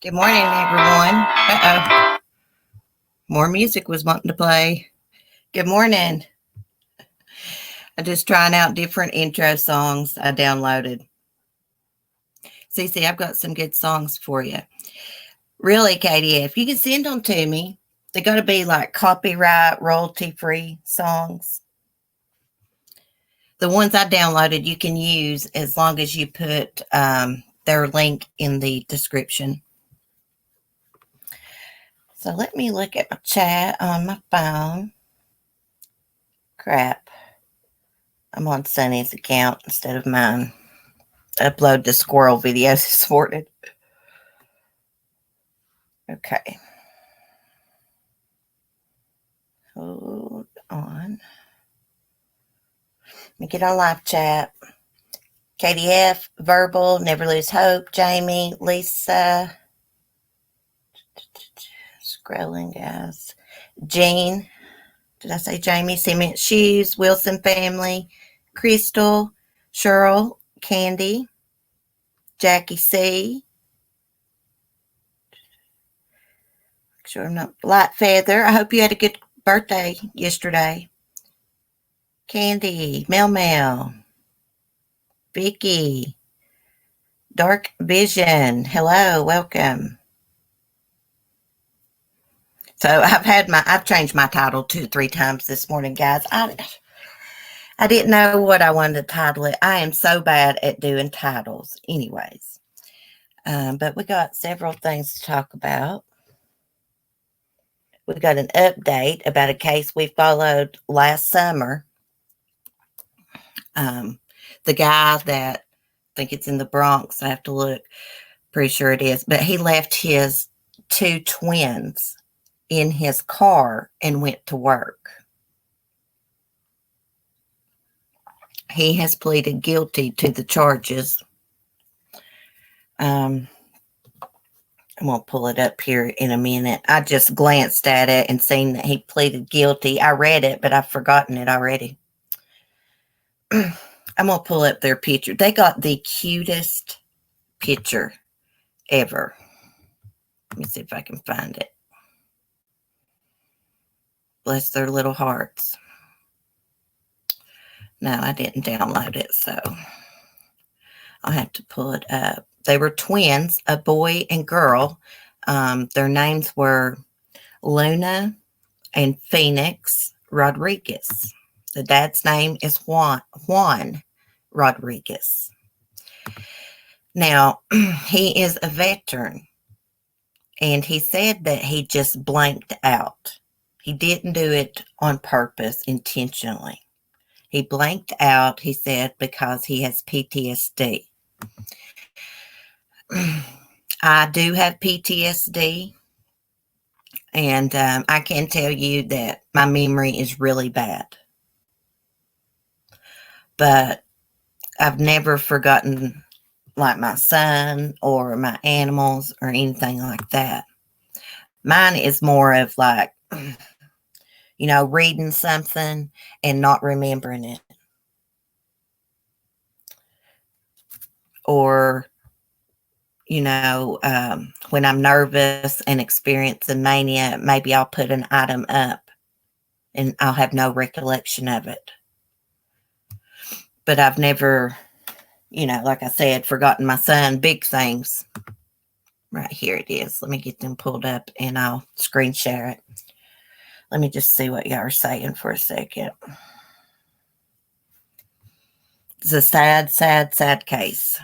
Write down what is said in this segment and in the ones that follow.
Good morning, everyone. Uh-oh. More music was wanting to play. Good morning. I'm just trying out different intro songs I downloaded. Cece, I've got some good songs for you. Really, Katie, if you can send them to me, they got to be like copyright, royalty-free songs. The ones I downloaded you can use as long as you put their link in the description. So let me look at my chat on my phone. Crap. I'm on Sunny's account instead of mine. Upload the squirrel videos this morning. Okay. Hold on. Let me get on live chat. KDF, Verbal, Never Lose Hope, Jamie, Lisa. Scrolling, guys. Jean. Did I say Jamie? Cement Shoes, Wilson Family, Crystal, Cheryl, Candy, Jackie C. Make sure I'm not Light Feather. I hope you had a good birthday yesterday. Candy, Mel Mel, Vicky, Dark Vision. Hello, welcome. So I've changed my title 2 or 3 times this morning, guys. I didn't know what I wanted to title it. I am so bad at doing titles anyways. But we got several things to talk about. We got an update about a case we followed last summer. The guy that, I think it's in the Bronx, I have to look, pretty sure it is, but he left his 2 twins in his car and went to work. He has pleaded guilty to the charges. I'm going to pull it up here in a minute. I just glanced at it and seen that he pleaded guilty. I read it, but I've forgotten it already. I'm going to pull up their picture. They got the cutest picture ever. Let me see if I can find it. Bless their little hearts. No, I didn't download it, so I'll have to pull it up. They were twins, a boy and girl. Their names were Luna and Phoenix Rodriguez. The dad's name is Juan Rodriguez. Now, he is a veteran, and he said that he just blanked out. He didn't do it on purpose, intentionally. He blanked out, he said, because he has PTSD. I do have PTSD, and I can tell you that my memory is really bad. But I've never forgotten, like, my son or my animals or anything like that. Mine is more of like, reading something and not remembering it. Or, when I'm nervous and experiencing mania, maybe I'll put an item up and I'll have no recollection of it. But I've never, like I said, forgotten my son, big things. Right here it is. Let me get them pulled up and I'll screen share it. Let me just see what y'all are saying for a second. It's a sad, sad, sad case.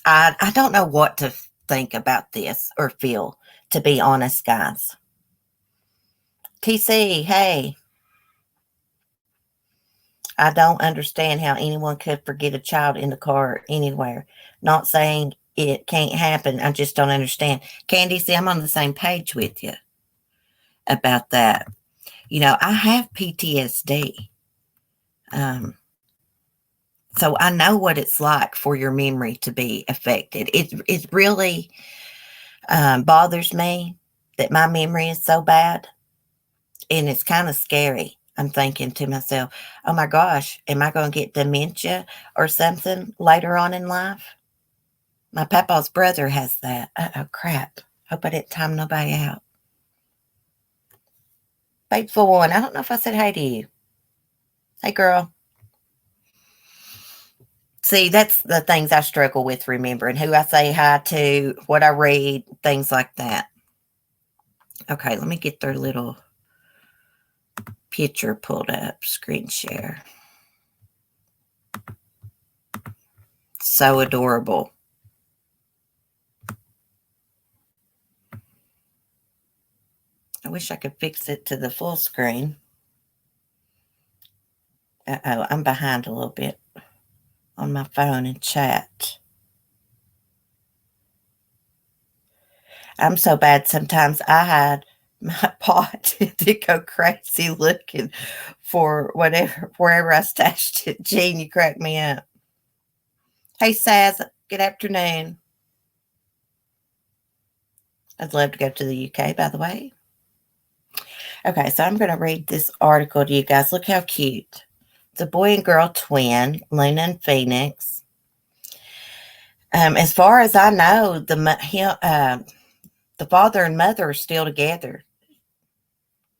I don't know what to think about this or feel, to be honest, guys. TC, hey. I don't understand how anyone could forget a child in the car anywhere. Not saying it can't happen. I just don't understand. Candy, see, I'm on the same page with you about that. I have PTSD. So I know what it's like for your memory to be affected. It really bothers me that my memory is so bad. And it's kind of scary. I'm thinking to myself, oh my gosh, am I going to get dementia or something later on in life? My papa's brother has that. Oh crap. Hope I didn't time nobody out. Faithful one, I don't know if I said hi to you. Hey, girl. See, that's the things I struggle with remembering who I say hi to, what I read, things like that. Okay, let me get their little picture pulled up, screen share. So adorable. I wish I could fix it to the full screen. Uh-oh, I'm behind a little bit on my phone and chat. I'm so bad sometimes I had my pot to go crazy looking for wherever I stashed it. Gene, you crack me up. Hey, Saz, good afternoon. I'd love to go to the UK, by the way. Okay, so I'm going to read this article to you guys. Look how cute. It's a boy and girl twin, Luna and Phoenix. As far as I know, the father and mother are still together.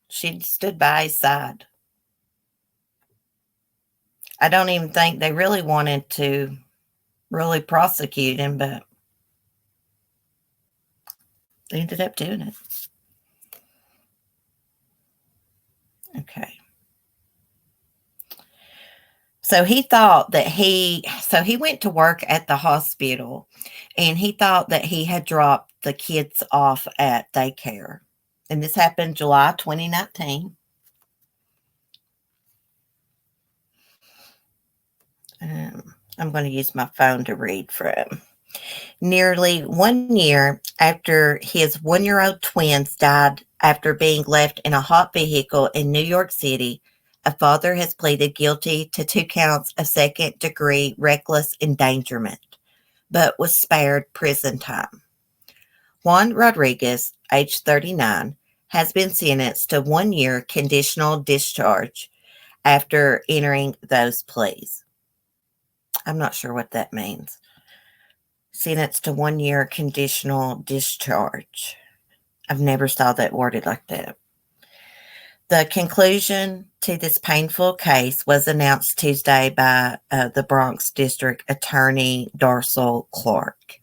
She stood by his side. I don't even think they really wanted to really prosecute him, but they ended up doing it. Okay. So he went to work at the hospital and he thought that he had dropped the kids off at daycare. And this happened July 2019. I'm going to use my phone to read from. Nearly 1 year after his 1-year-old twins died after being left in a hot vehicle in New York City, a father has pleaded guilty to 2 counts of second-degree reckless endangerment, but was spared prison time. Juan Rodriguez, age 39, has been sentenced to 1 year conditional discharge after entering those pleas. I'm not sure what that means. Sentenced to 1 year conditional discharge. I've never saw that worded like that. The conclusion to this painful case was announced Tuesday by the Bronx District Attorney Darcel Clark.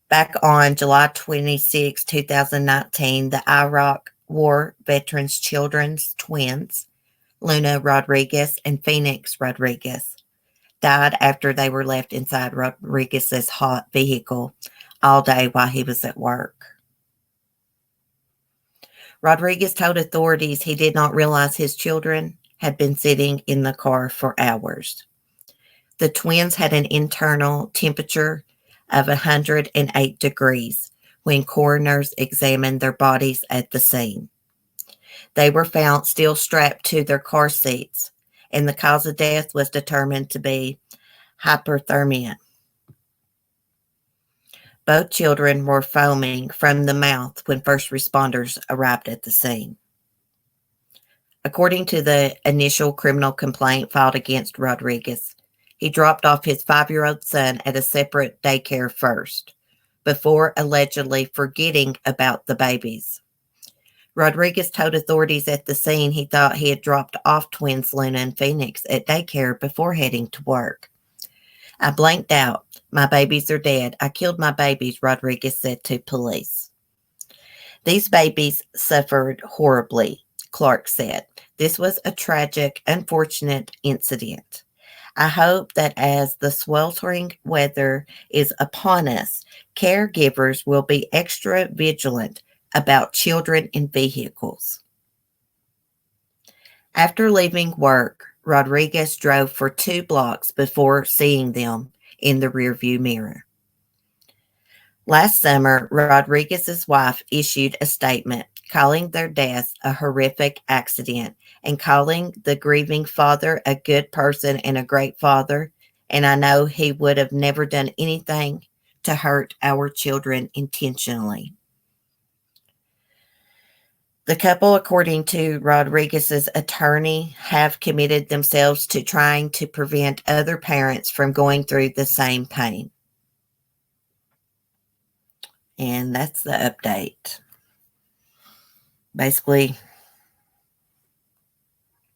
Back on July 26, 2019, the Iraq War veterans' children's twins, Luna Rodriguez and Phoenix Rodriguez, died after they were left inside Rodriguez's hot vehicle all day while he was at work. Rodriguez told authorities he did not realize his children had been sitting in the car for hours. The twins had an internal temperature of 108 degrees when coroners examined their bodies at the scene. They were found still strapped to their car seats, and the cause of death was determined to be hyperthermia. Both children were foaming from the mouth when first responders arrived at the scene. According to the initial criminal complaint filed against Rodriguez, he dropped off his 5-year-old son at a separate daycare first, before allegedly forgetting about the babies. Rodriguez told authorities at the scene he thought he had dropped off twins Luna and Phoenix at daycare before heading to work. I blanked out. My babies are dead. I killed my babies, Rodriguez said to police. These babies suffered horribly, Clark said. This was a tragic, unfortunate incident. I hope that as the sweltering weather is upon us, caregivers will be extra vigilant about children in vehicles. After leaving work, Rodriguez drove for 2 blocks before seeing them in the rearview mirror. Last summer, Rodriguez's wife issued a statement calling their death a horrific accident and calling the grieving father a good person and a great father, and I know he would have never done anything to hurt our children intentionally. The couple, according to Rodriguez's attorney, have committed themselves to trying to prevent other parents from going through the same pain. And that's the update. Basically,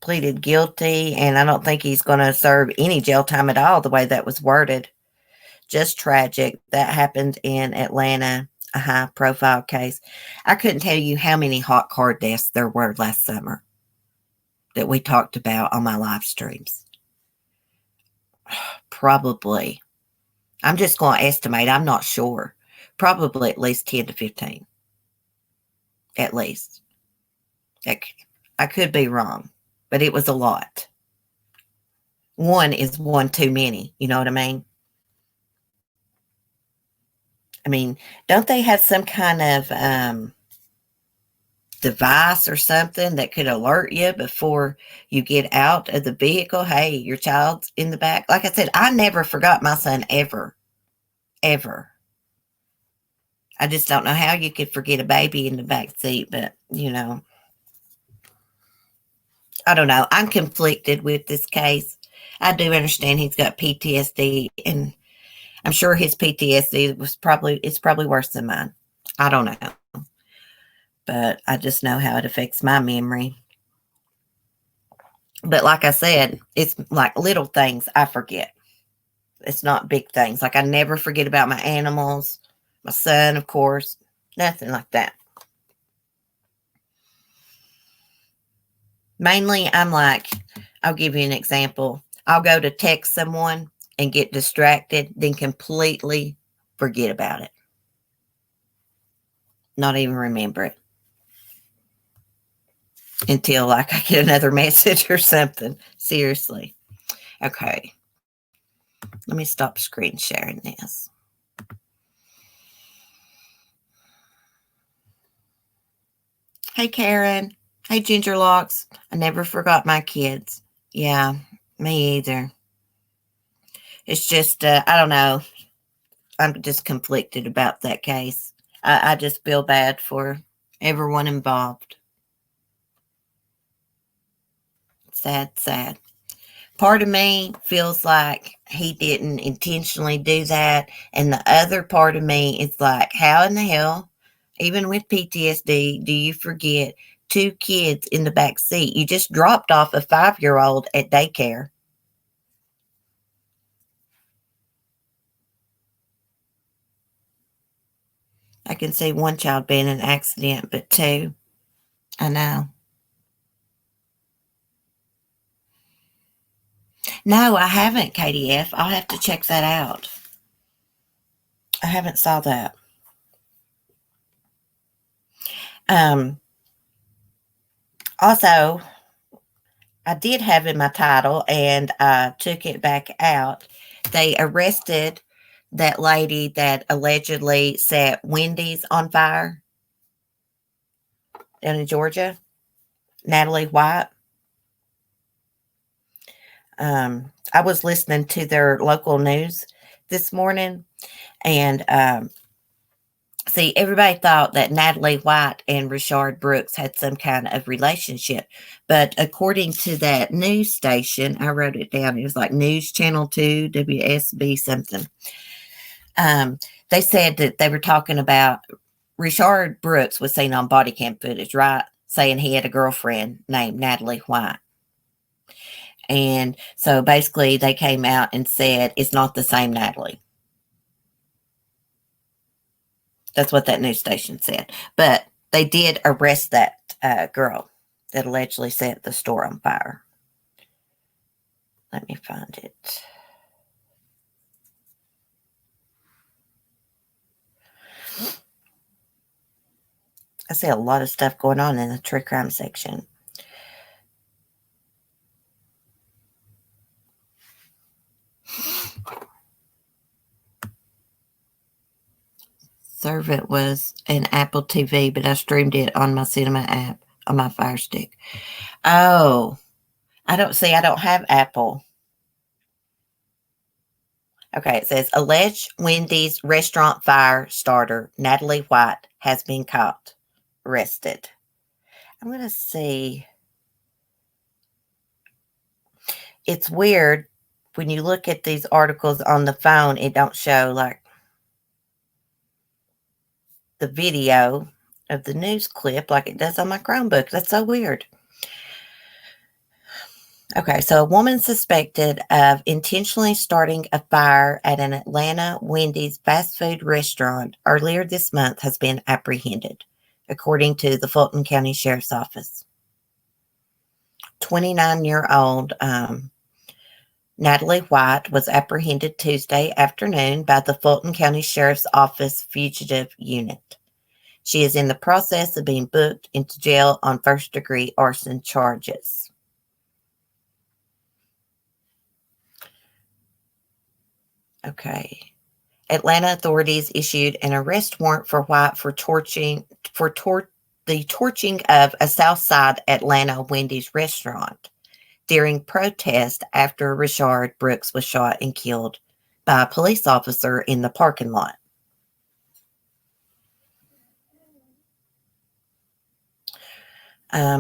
pleaded guilty, and I don't think he's going to serve any jail time at all, the way that was worded. Just tragic. That happened in Atlanta, a high profile case. I couldn't tell you how many hot car deaths there were last summer that we talked about on my live streams. Probably. I'm just going to estimate. I'm not sure. Probably at least 10 to 15. At least. I could be wrong, but it was a lot. One is one too many. You know what I mean? I mean, don't they have some kind of device or something that could alert you before you get out of the vehicle? Hey, your child's in the back. Like I said, I never forgot my son ever, ever. I just don't know how you could forget a baby in the back seat, but I don't know. I'm conflicted with this case. I do understand he's got PTSD, and I'm sure his PTSD it's probably worse than mine. I don't know. But I just know how it affects my memory. But like I said, it's like little things I forget. It's not big things. Like I never forget about my animals, my son, of course, nothing like that. Mainly, I'm like, I'll give you an example. I'll go to text someone and get distracted, then completely forget about it. Not even remember it. Until like I get another message or something. Seriously. Okay. Let me stop screen sharing this. Hey, Karen. Hey, Ginger Locks. I never forgot my kids. Yeah, me either. It's just, I don't know. I'm just conflicted about that case. I just feel bad for everyone involved. Sad, sad. Part of me feels like he didn't intentionally do that. And the other part of me is like, how in the hell, even with PTSD, do you forget 2 kids in the back seat? You just dropped off a 5-year-old at daycare. I can see one child being an accident, but 2, I know. No, I haven't, KDF. I'll have to check that out. I haven't saw that. Also, I did have in my title and I took it back out. They arrested that lady that allegedly set Wendy's on fire down in Georgia, Natalie White. I was listening to their local news this morning, and see, everybody thought that Natalie White and Richard Brooks had some kind of relationship. But according to that news station, I wrote it down. It was like News Channel 2, WSB something. They said that they were talking about Richard Brooks was seen on body cam footage, right? Saying he had a girlfriend named Natalie White. And so basically they came out and said it's not the same Natalie. That's what that news station said. But they did arrest that girl that allegedly set the store on fire. Let me find it. I see a lot of stuff going on in the true crime section. Servant was an Apple TV, but I streamed it on my cinema app on my Fire Stick. Oh, I don't have Apple. Okay, it says alleged Wendy's restaurant fire starter Natalie White has been caught, arrested. I'm going to see. It's weird when you look at these articles on the phone, it don't show like the video of the news clip like it does on my Chromebook. That's so weird. Okay, so a woman suspected of intentionally starting a fire at an Atlanta Wendy's fast food restaurant earlier this month has been apprehended, according to the Fulton County Sheriff's Office. 29-year-old Natalie White was apprehended Tuesday afternoon by the Fulton County Sheriff's Office Fugitive Unit. She is in the process of being booked into jail on first-degree arson charges. Okay. Atlanta authorities issued an arrest warrant for White for the torching of a Southside Atlanta Wendy's restaurant during protest after Rayshard Brooks was shot and killed by a police officer in the parking lot.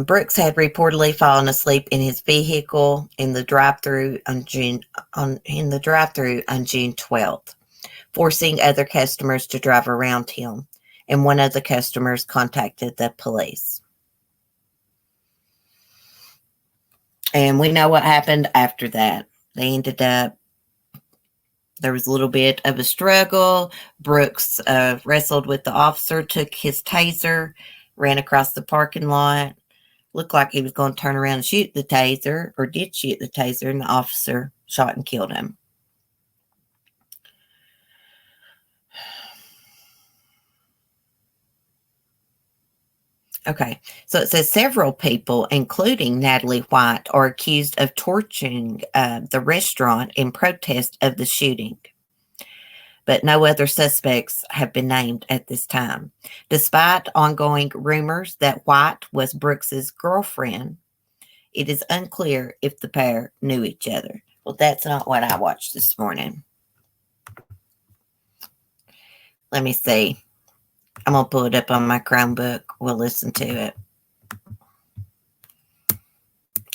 Brooks had reportedly fallen asleep in his vehicle in the drive-thru on June 12th, forcing other customers to drive around him, and one of the customers contacted the police. And we know what happened after that. They ended up, there was a little bit of a struggle. Brooks wrestled with the officer, took his taser, ran across the parking lot. Looked like he was going to turn around and shoot the taser, or did shoot the taser, and the officer shot and killed him. Okay, so it says several people, including Natalie White, are accused of torching the restaurant in protest of the shooting. But no other suspects have been named at this time. Despite ongoing rumors that White was Brooks's girlfriend, it is unclear if the pair knew each other. Well, that's not what I watched this morning. Let me see. I'm going to pull it up on my Chromebook. We'll listen to it.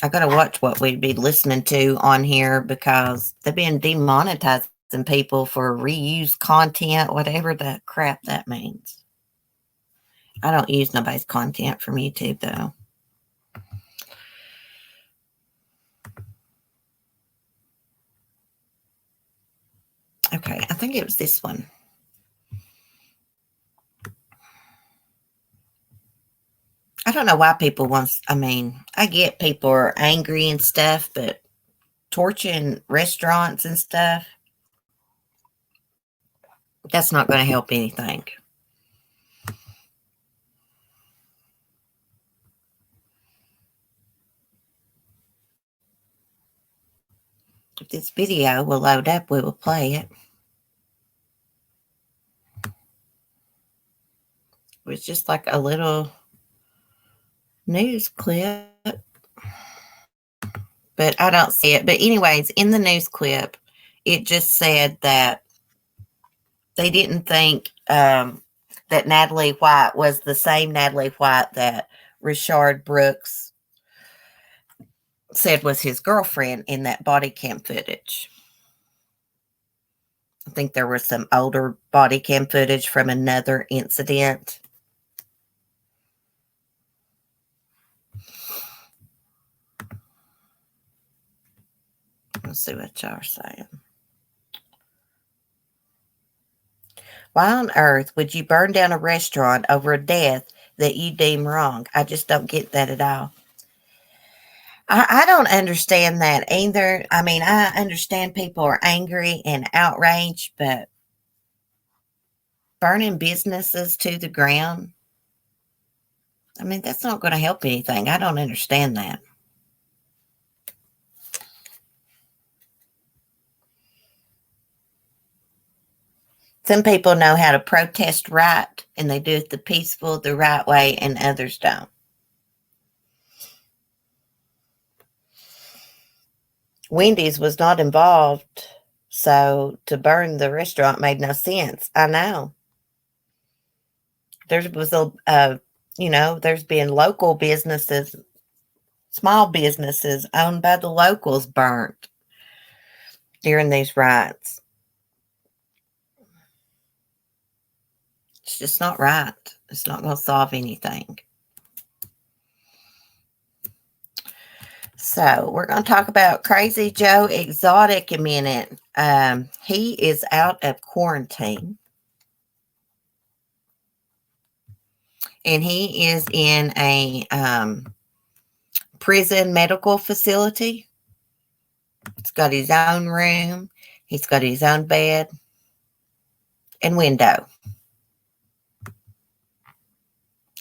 I got to watch what we'd be listening to on here because they've been demonetizing people for reuse content, whatever the crap that means. I don't use nobody's content from YouTube, though. Okay, I think it was this one. I don't know why people I get people are angry and stuff, but torching restaurants and stuff, that's not going to help anything. If this video will load up, we will play it. It was just like a little news clip, but I don't see it. But anyways, in the news clip, it just said that they didn't think that Natalie White was the same Natalie White that Rayshard Brooks said was his girlfriend in that body cam footage. I think there was some older body cam footage from another incident. Let's see what y'all are saying. Why on earth would you burn down a restaurant over a death that you deem wrong? I just don't get that at all. I don't understand that either. I mean, I understand people are angry and outraged, but burning businesses to the ground, I mean, that's not going to help anything. I don't understand that. Some people know how to protest right, and they do it the peaceful, the right way, and others don't. Wendy's was not involved, so to burn the restaurant made no sense. I know. There's been local businesses, small businesses owned by the locals burnt during these riots. It's just not right. It's not going to solve anything. So we're going to talk about Crazy Joe Exotic a minute. He is out of quarantine. And he is in a prison medical facility. He's got his own room. He's got his own bed and window.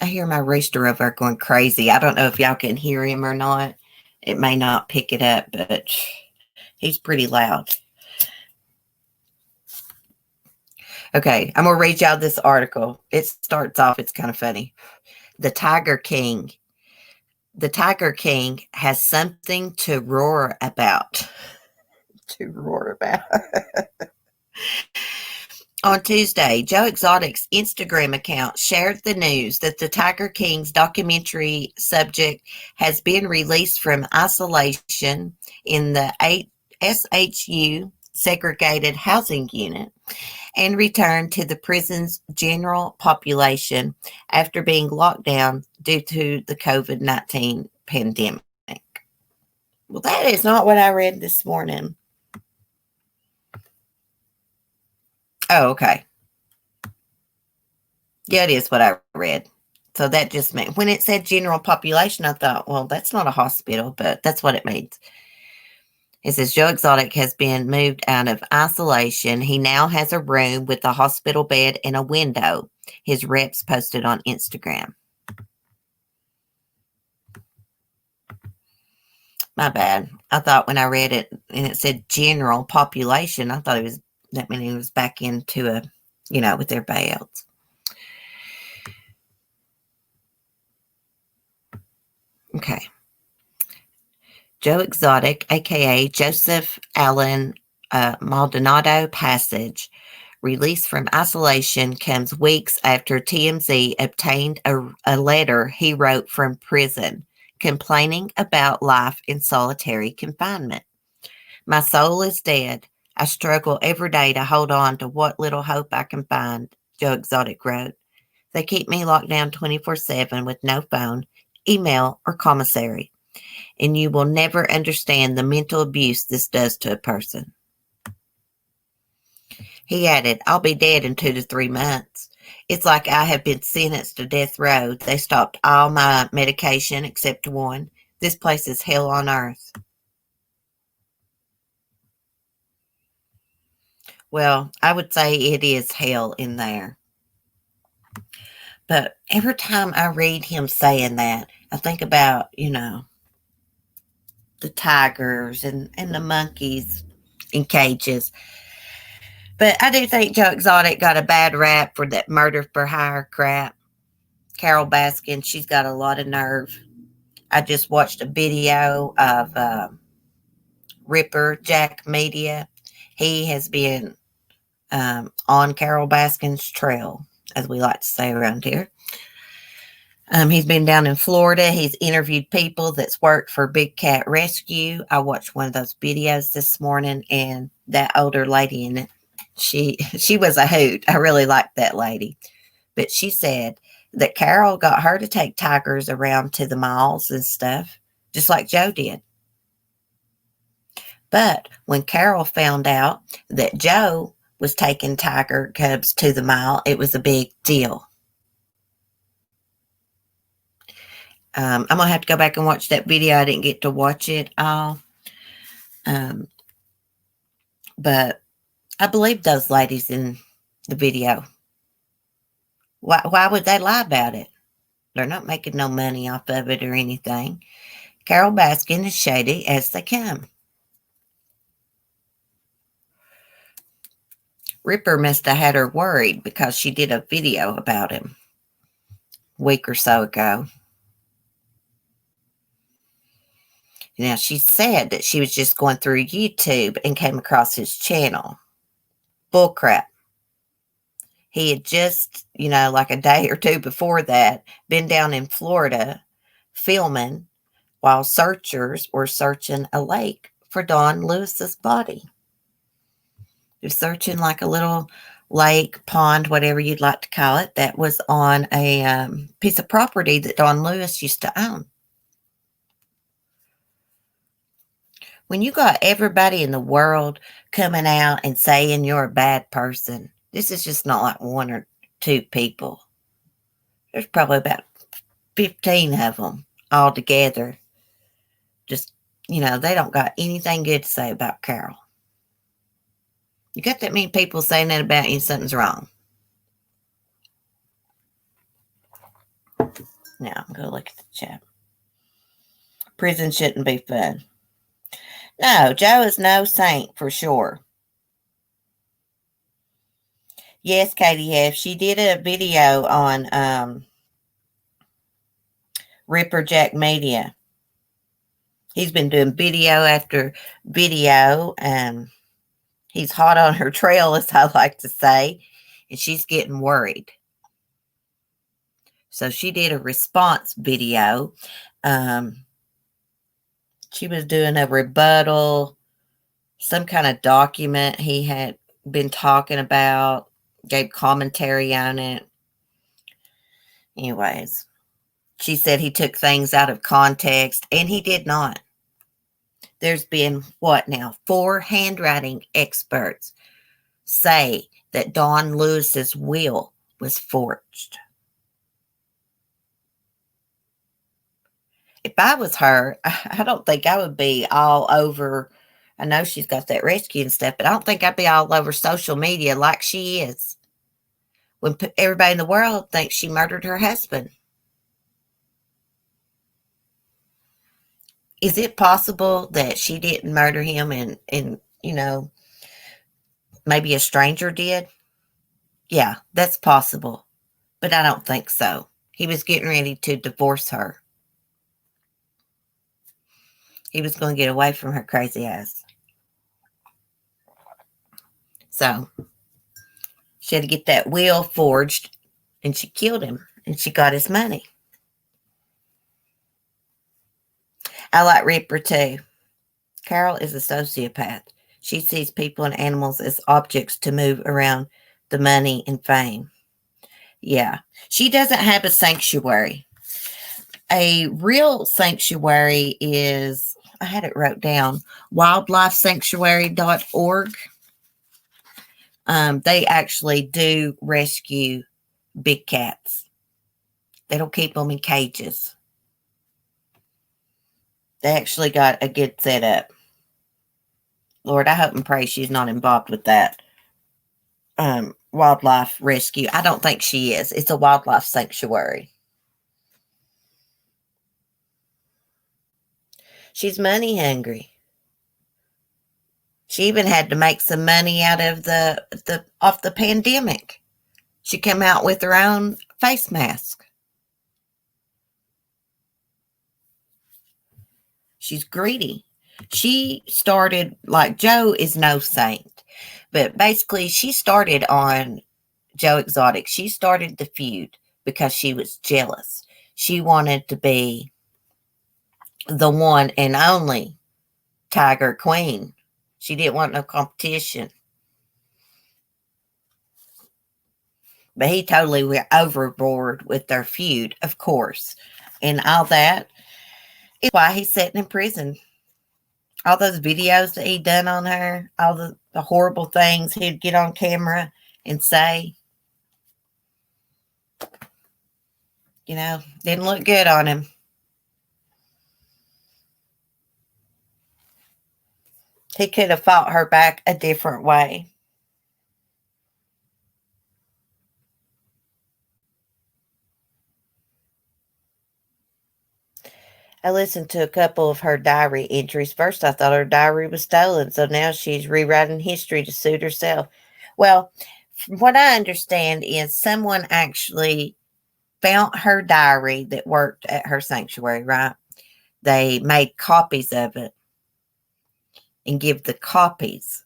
I hear my rooster over there going crazy. I don't know if y'all can hear him or not. It may not pick it up, but he's pretty loud. Okay, I'm going to read y'all this article. It starts off, it's kind of funny. The Tiger King. The Tiger King has something to roar about. To roar about. On Tuesday, Joe Exotic's Instagram account shared the news that the Tiger King's documentary subject has been released from isolation in the SHU segregated housing unit and returned to the prison's general population after being locked down due to the COVID-19 pandemic. Well, that is not what I read this morning. Oh, okay. Yeah, it is what I read. So that just meant when it said general population, I thought, well, that's not a hospital, but that's what it means. It says Joe Exotic has been moved out of isolation. He now has a room with a hospital bed and a window. His reps posted on Instagram. My bad. I thought when I read it and it said general population, I thought that meant he was back into with everybody else. Okay. Joe Exotic, a.k.a. Joseph Allen Maldonado Passage, released from isolation, comes weeks after TMZ obtained a letter he wrote from prison, complaining about life in solitary confinement. My soul is dead. I struggle every day to hold on to what little hope I can find, Joe Exotic wrote. They keep me locked down 24/7 with no phone, email, or commissary. And you will never understand the mental abuse this does to a person. He added, I'll be dead in 2 to 3 months. It's like I have been sentenced to death row. They stopped all my medication except one. This place is hell on earth. Well, I would say it is hell in there. But every time I read him saying that, I think about, the tigers and the monkeys in cages. But I do think Joe Exotic got a bad rap for that murder for hire crap. Carol Baskin, she's got a lot of nerve. I just watched a video of Ripper Jack Media. He has been on Carol Baskin's trail, as we like to say around here. He's been down in Florida. He's interviewed people that's worked for Big Cat Rescue. I watched one of those videos this morning, and that older lady in it, she was a hoot. I really liked that lady. But she said that Carol got her to take tigers around to the malls and stuff, just like Joe did. But when Carol found out that Joe was taking tiger cubs to the mall, it was a big deal. I'm going to have to go back and watch that video. I didn't get to watch it all. But I believe those ladies in the video. Why would they lie about it? They're not making no money off of it or anything. Carol Baskin is shady as they come. Ripper must have had her worried because she did a video about him a week or so ago. Now, she said that she was just going through YouTube and came across his channel. Bullcrap. He had just, like a day or two before that, been down in Florida filming while searchers were searching a lake for Don Lewis's body. He was searching like a little lake, pond, whatever you'd like to call it, that was on a piece of property that Don Lewis used to own. When you got everybody in the world coming out and saying you're a bad person, this is just not like one or two people. There's probably about 15 of them all together. Just, they don't got anything good to say about Carol. You got that many people saying that about you, something's wrong. Now, I'm going to look at the chat. Prison shouldn't be fun. No, Joe is no saint for sure. Yes, Katie F. She did a video on Ripper Jack Media. He's been doing video after video, and he's hot on her trail, as I like to say, and she's getting worried. So she did a response video. She was doing a rebuttal, some kind of document he had been talking about, gave commentary on it. Anyways, she said he took things out of context, and he did not. There's been, 4 handwriting experts say that Don Lewis's will was forged. If I was her, I don't think I would be all over. I know she's got that rescue and stuff, but I don't think I'd be all over social media like she is when everybody in the world thinks she murdered her husband. Is it possible that she didn't murder him and maybe a stranger did? Yeah, that's possible, but I don't think so. He was getting ready to divorce her. He was going to get away from her crazy ass. So she had to get that will forged, and she killed him, and she got his money. I like Ripper too. Carol is a sociopath. She sees people and animals as objects to move around the money and fame. Yeah, she doesn't have a sanctuary. A real sanctuary is, I had it wrote down, wildlifesanctuary.org. They actually do rescue big cats. They don't keep them in cages. They actually got a good setup. Lord, I hope and pray she's not involved with that wildlife rescue. I don't think she is. It's a wildlife sanctuary. She's money hungry. She even had to make some money out of the pandemic. She came out with her own face mask. She's greedy. She started, like, Joe is no saint, but basically she started on Joe Exotic. She started the feud because she was jealous. She wanted to be the one and only Tiger Queen. She didn't want no competition. But he totally went overboard with their feud, of course. And all that is why he's sitting in prison. All those videos that he done on her, all the horrible things he'd get on camera and say, didn't look good on him. He could have fought her back a different way. I listened to a couple of her diary entries. First, I thought her diary was stolen, so now she's rewriting history to suit herself. Well, from what I understand is someone actually found her diary that worked at her sanctuary, right? They made copies of it and give the copies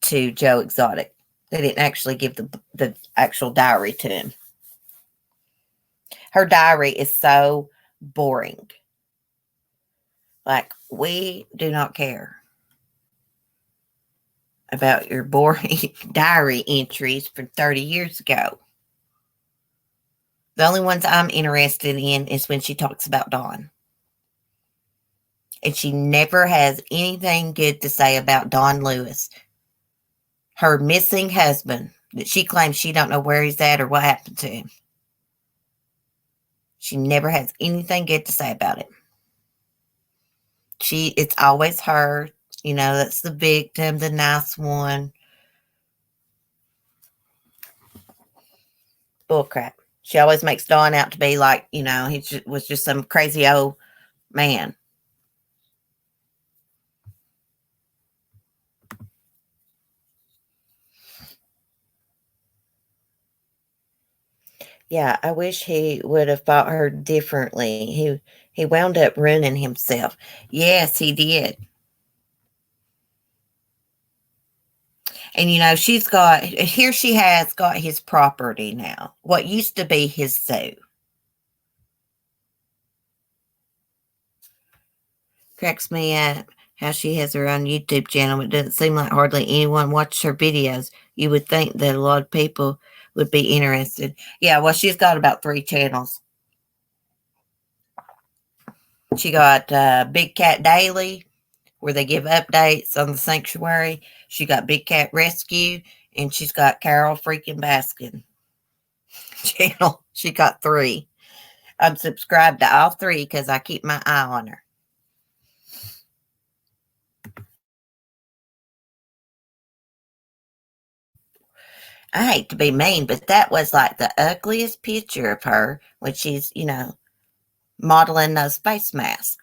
to Joe Exotic. They didn't actually give the actual diary to him. Her diary is so boring. Like, we do not care about your boring diary entries from 30 years ago. The only ones I'm interested in is when she talks about Dawn. And she never has anything good to say about Don Lewis, her missing husband, that she claims she don't know where he's at or what happened to him. She never has anything good to say about it. It's always her, that's the victim, the nice one. Bullcrap. She always makes Don out to be like, he was just some crazy old man. Yeah, I wish he would have fought her differently. He wound up ruining himself. Yes, he did. And she has got his property now. What used to be his zoo. Cracks me up how she has her own YouTube channel. It doesn't seem like hardly anyone watches her videos. You would think that a lot of people would be interested. Yeah, well, she's got about 3 channels. She got Big Cat Daily, where they give updates on the sanctuary. She got Big Cat Rescue, and she's got Carol freaking Baskin channel. She got 3. I'm subscribed to all 3 because I keep my eye on her. I hate to be mean, but that was like the ugliest picture of her when she's, modeling those face masks.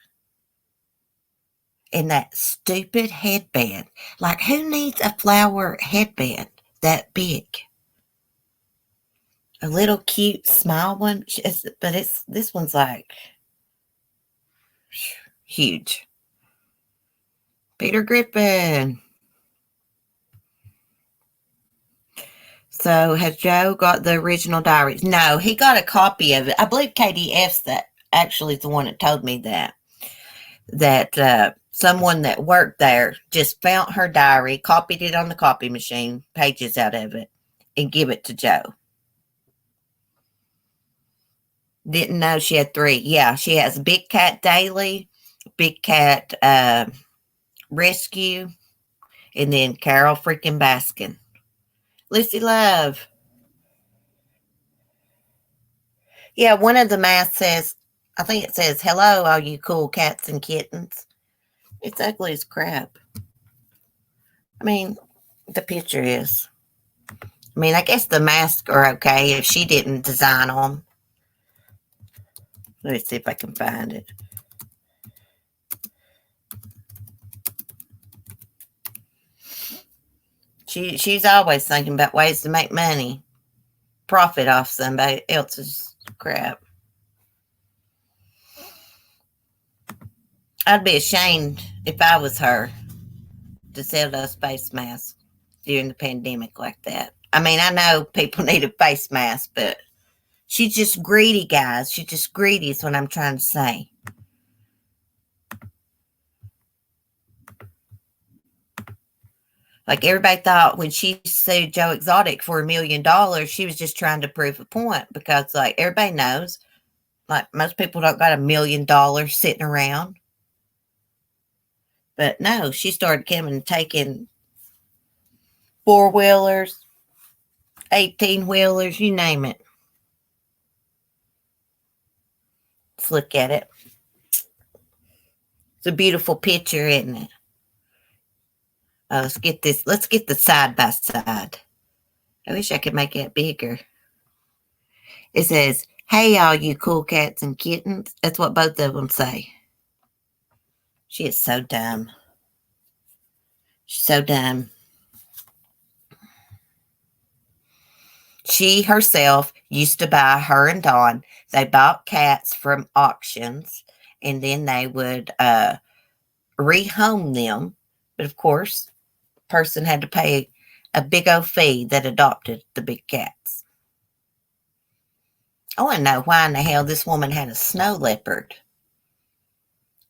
And that stupid headband. Like, who needs a flower headband that big? A little cute small one, but this one's like huge. Peter Griffin. So has Joe got the original diaries? No, he got a copy of it. I believe KDF's that actually is the one that told me that someone that worked there just found her diary, copied it on the copy machine, pages out of it, and give it to Joe. Didn't know she had 3. Yeah, she has Big Cat Daily, Big Cat Rescue, and then Carol freaking Baskin. Lucy Love. Yeah, one of the masks says, I think it says, hello, all you cool cats and kittens. It's ugly as crap. I mean, the picture is. I mean, I guess the masks are okay if she didn't design them. Let me see if I can find it. She's always thinking about ways to make money, profit off somebody else's crap. I'd be ashamed if I was her to sell those face masks during the pandemic like that. I mean, I know people need a face mask, but she's just greedy, guys. She's just greedy is what I'm trying to say. Like everybody thought when she sued Joe Exotic for $1 million, she was just trying to prove a point because like everybody knows, like most people don't got $1 million sitting around. But no, she started coming and taking 4-wheelers, 18-wheelers, you name it. Let's look at it. It's a beautiful picture, isn't it? Let's get this. Let's get the side by side. I wish I could make it bigger. It says, hey, all you cool cats and kittens. That's what both of them say. She is so dumb. She's so dumb. She herself used to buy her and Dawn. They bought cats from auctions, and then they would rehome them. But of course, the person had to pay a big old fee that adopted the big cats. I want to know why in the hell this woman had a snow leopard.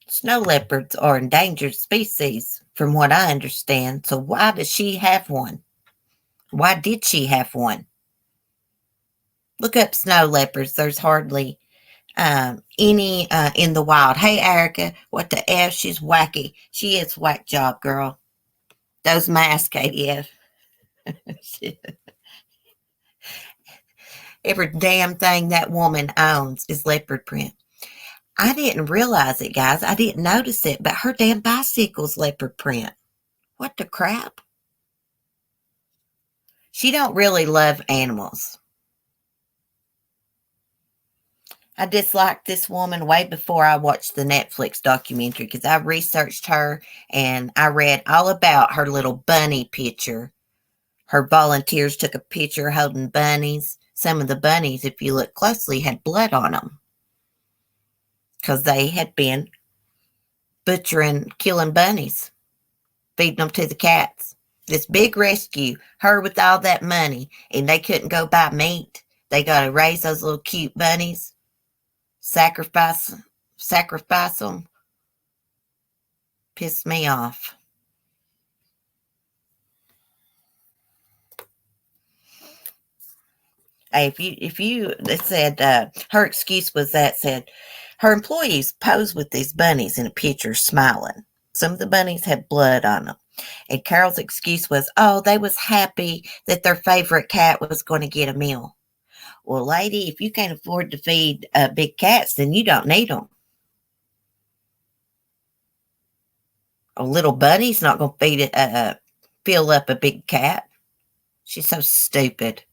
Snow leopards are endangered species. from what I understand. So why does she have one? Why did she have one? Look up snow leopards. There's hardly any in the wild. Hey, Erica, what the F? She's wacky. She is whack job, girl. Those masks, KDF. Every damn thing that woman owns is leopard print. I didn't realize it, guys. I didn't notice it, but her damn bicycle's leopard print. What the crap? She don't really love animals. I disliked this woman way before I watched the Netflix documentary because I researched her and I read all about her little bunny picture. Her volunteers took a picture holding bunnies. Some of the bunnies, if you look closely, had blood on them because they had been butchering, killing bunnies, feeding them to the cats. This big rescue, her with all that money, and they couldn't go buy meat. They got to raise those little cute bunnies, sacrifice them. Pissed me off. Hey, it said her excuse was that said her employees posed with these bunnies in a picture smiling. Some of the bunnies had blood on them. And Carol's excuse was, oh, they was happy that their favorite cat was going to get a meal. Well, lady, if you can't afford to feed big cats, then you don't need them. A little bunny's not going to feed it, fill up a big cat. She's so stupid.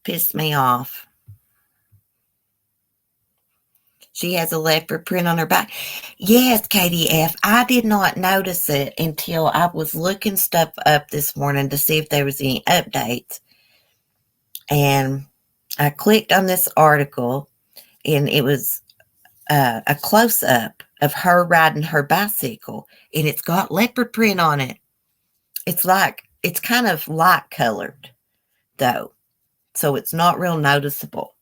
Pissed me off. She has a leopard print on her back. Yes, KDF. I did not notice it until I was looking stuff up this morning to see if there was any updates. And I clicked on this article, and it was a close-up of her riding her bicycle, and it's got leopard print on it. It's kind of light colored, though, so it's not real noticeable.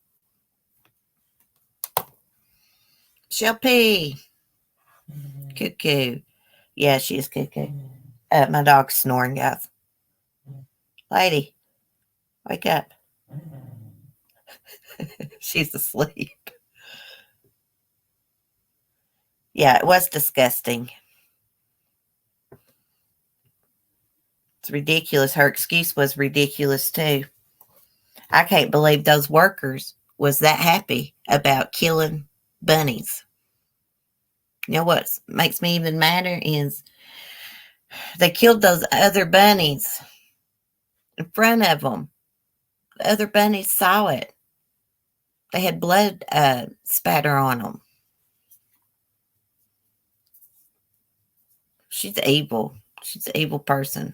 Shelpy. Cuckoo. Yeah, she is cuckoo. My dog's snoring, guys. Lady, wake up. She's asleep. Yeah, it was disgusting. It's ridiculous. Her excuse was ridiculous, too. I can't believe those workers was that happy about killing bunnies. You know what makes me even madder is they killed those other bunnies in front of them. The other bunnies saw it. They had blood spatter on them. She's evil. She's an evil person.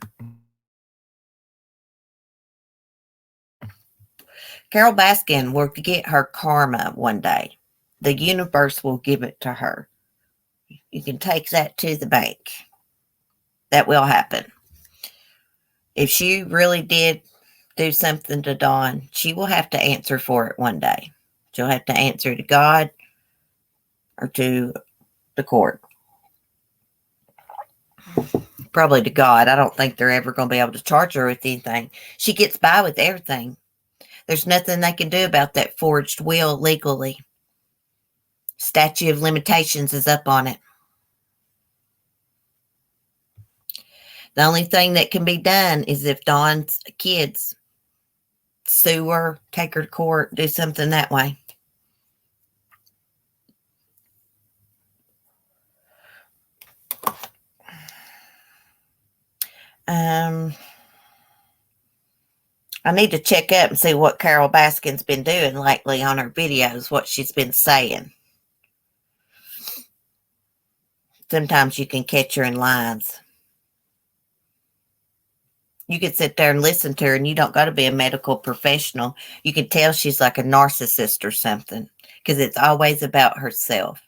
Carol Baskin will get her karma one day. The universe will give it to her. You can take that to the bank. That will happen. If she really did do something to Dawn, she will have to answer for it one day. She'll have to answer to God or to the court. Probably to God. I don't think they're ever going to be able to charge her with anything. She gets by with everything. There's nothing they can do about that forged will legally. Statute of limitations is up on it. The only thing that can be done is if Dawn's kids sue her, take her to court, do something that way. I need to check up and see what Carol Baskin's been doing lately on her videos, what she's been saying. Sometimes you can catch her in lines. You could sit there and listen to her, and you don't got to be a medical professional. You can tell she's like a narcissist or something because it's always about herself.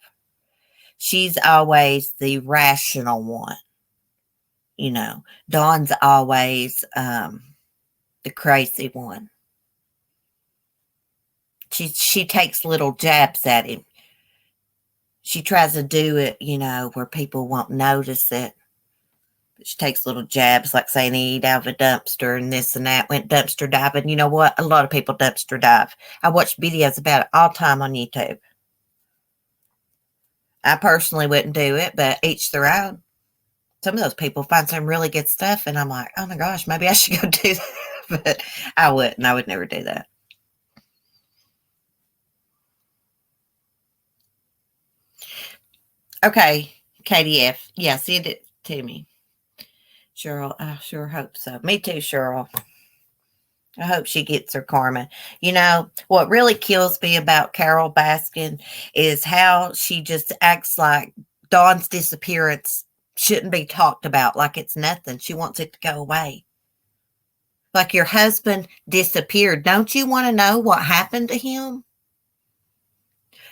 She's always the rational one. You know, Dawn's always the crazy one. She takes little jabs at him. She tries to do it, where people won't notice it. But she takes little jabs, like saying he ate out of a dumpster and this and that, went dumpster diving. You know what? A lot of people dumpster dive. I watch videos about it all the time on YouTube. I personally wouldn't do it, but each their own. Some of those people find some really good stuff, and I'm like, oh my gosh, maybe I should go do that. But I wouldn't. I would never do that. Okay, KDF. Yeah, send it to me. Cheryl, I sure hope so. Me too, Cheryl. I hope she gets her karma. What really kills me about Carol Baskin is how she just acts like Dawn's disappearance shouldn't be talked about, like it's nothing. She wants it to go away. Like your husband disappeared. Don't you want to know what happened to him?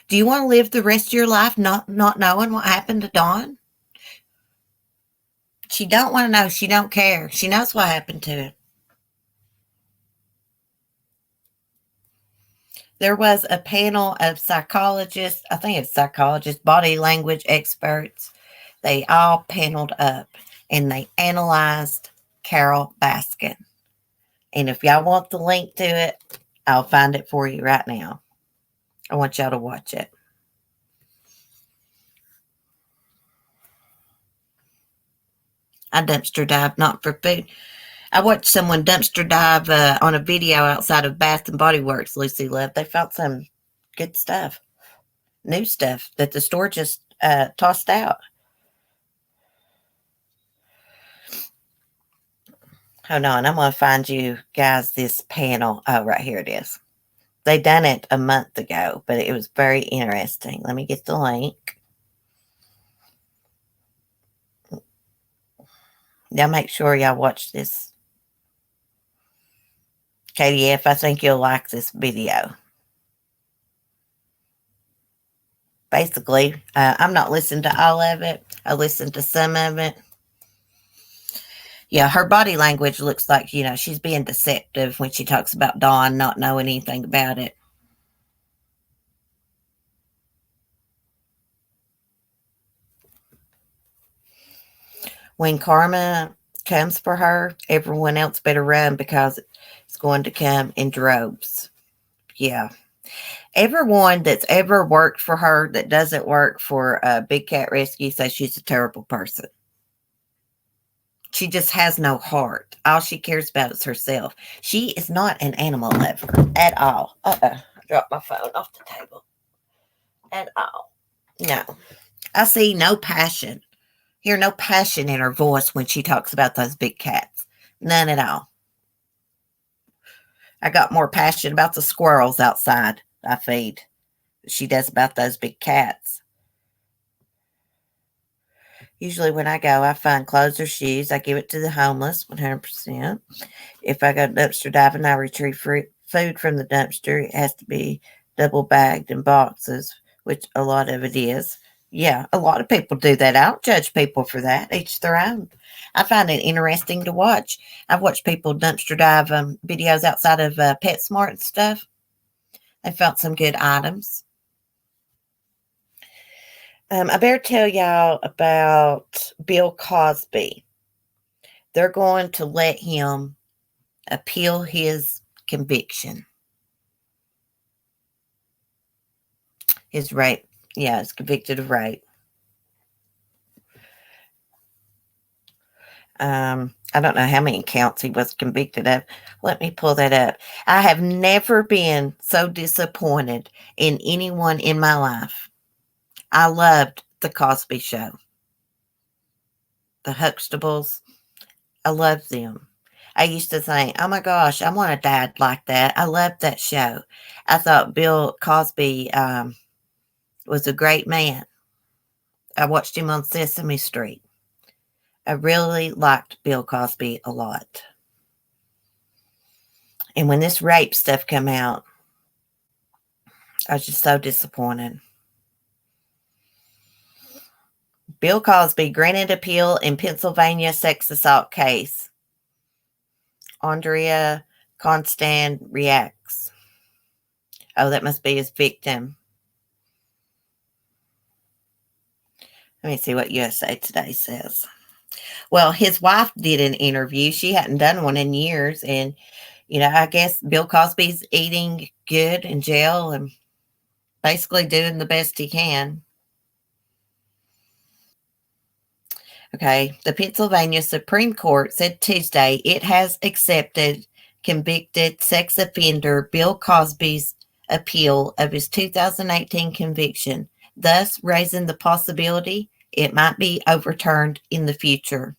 Do you want to live the rest of your life not knowing what happened to Dawn? She don't want to know. She don't care. She knows what happened to him. There was a panel of psychologists, I think it's psychologists, body language experts. They all paneled up and they analyzed Carol Baskin. And if y'all want the link to it, I'll find it for you right now. I want y'all to watch it. I dumpster dive not for food. I watched someone dumpster dive on a video outside of Bath and Body Works, Lucy Love. They found some good stuff, new stuff that the store just tossed out. Hold on, I'm going to find you guys this panel. Oh, right here it is. They done it a month ago, but it was very interesting. Let me get the link. Y'all make sure y'all watch this. KDF, I think you'll like this video. Basically, I'm not listening to all of it. I listened to some of it. Yeah, her body language looks like, she's being deceptive when she talks about Dawn not knowing anything about it. When karma comes for her, everyone else better run because it's going to come in droves. Yeah. Everyone that's ever worked for her that doesn't work for Big Cat Rescue says she's a terrible person. She just has no heart. All she cares about is herself. She is not an animal lover at all. I dropped my phone off the table. At all. No. I see no passion. Hear no passion in her voice when she talks about those big cats. None at all. I got more passion about the squirrels outside I feed than she does about those big cats. Usually when I go, I find clothes or shoes. I give it to the homeless, 100%. If I go dumpster diving, I retrieve food from the dumpster. It has to be double bagged in boxes, which a lot of it is. Yeah, a lot of people do that. I don't judge people for that. Each their own. I find it interesting to watch. I've watched people dumpster dive videos outside of PetSmart and stuff. They found some good items. I better tell y'all about Bill Cosby. They're going to let him appeal his conviction. His rape. Yeah, he's convicted of rape. I don't know how many counts he was convicted of. Let me pull that up. I have never been so disappointed in anyone in my life. I loved the Cosby Show. The Huxtables. I loved them. I used to think, oh my gosh, I want to die like that. I loved that show. I thought Bill Cosby was a great man. I watched him on Sesame Street. I really liked Bill Cosby a lot. And when this rape stuff came out, I was just so disappointed. Bill Cosby granted appeal in Pennsylvania sex assault case. Andrea Constant reacts. Oh, that must be his victim. Let me see what USA Today says. Well, his wife did an interview. She hadn't done one in years. And, I guess Bill Cosby's eating good in jail and basically doing the best he can. Okay. The Pennsylvania Supreme Court said Tuesday it has accepted convicted sex offender Bill Cosby's appeal of his 2018 conviction, thus raising the possibility it might be overturned in the future.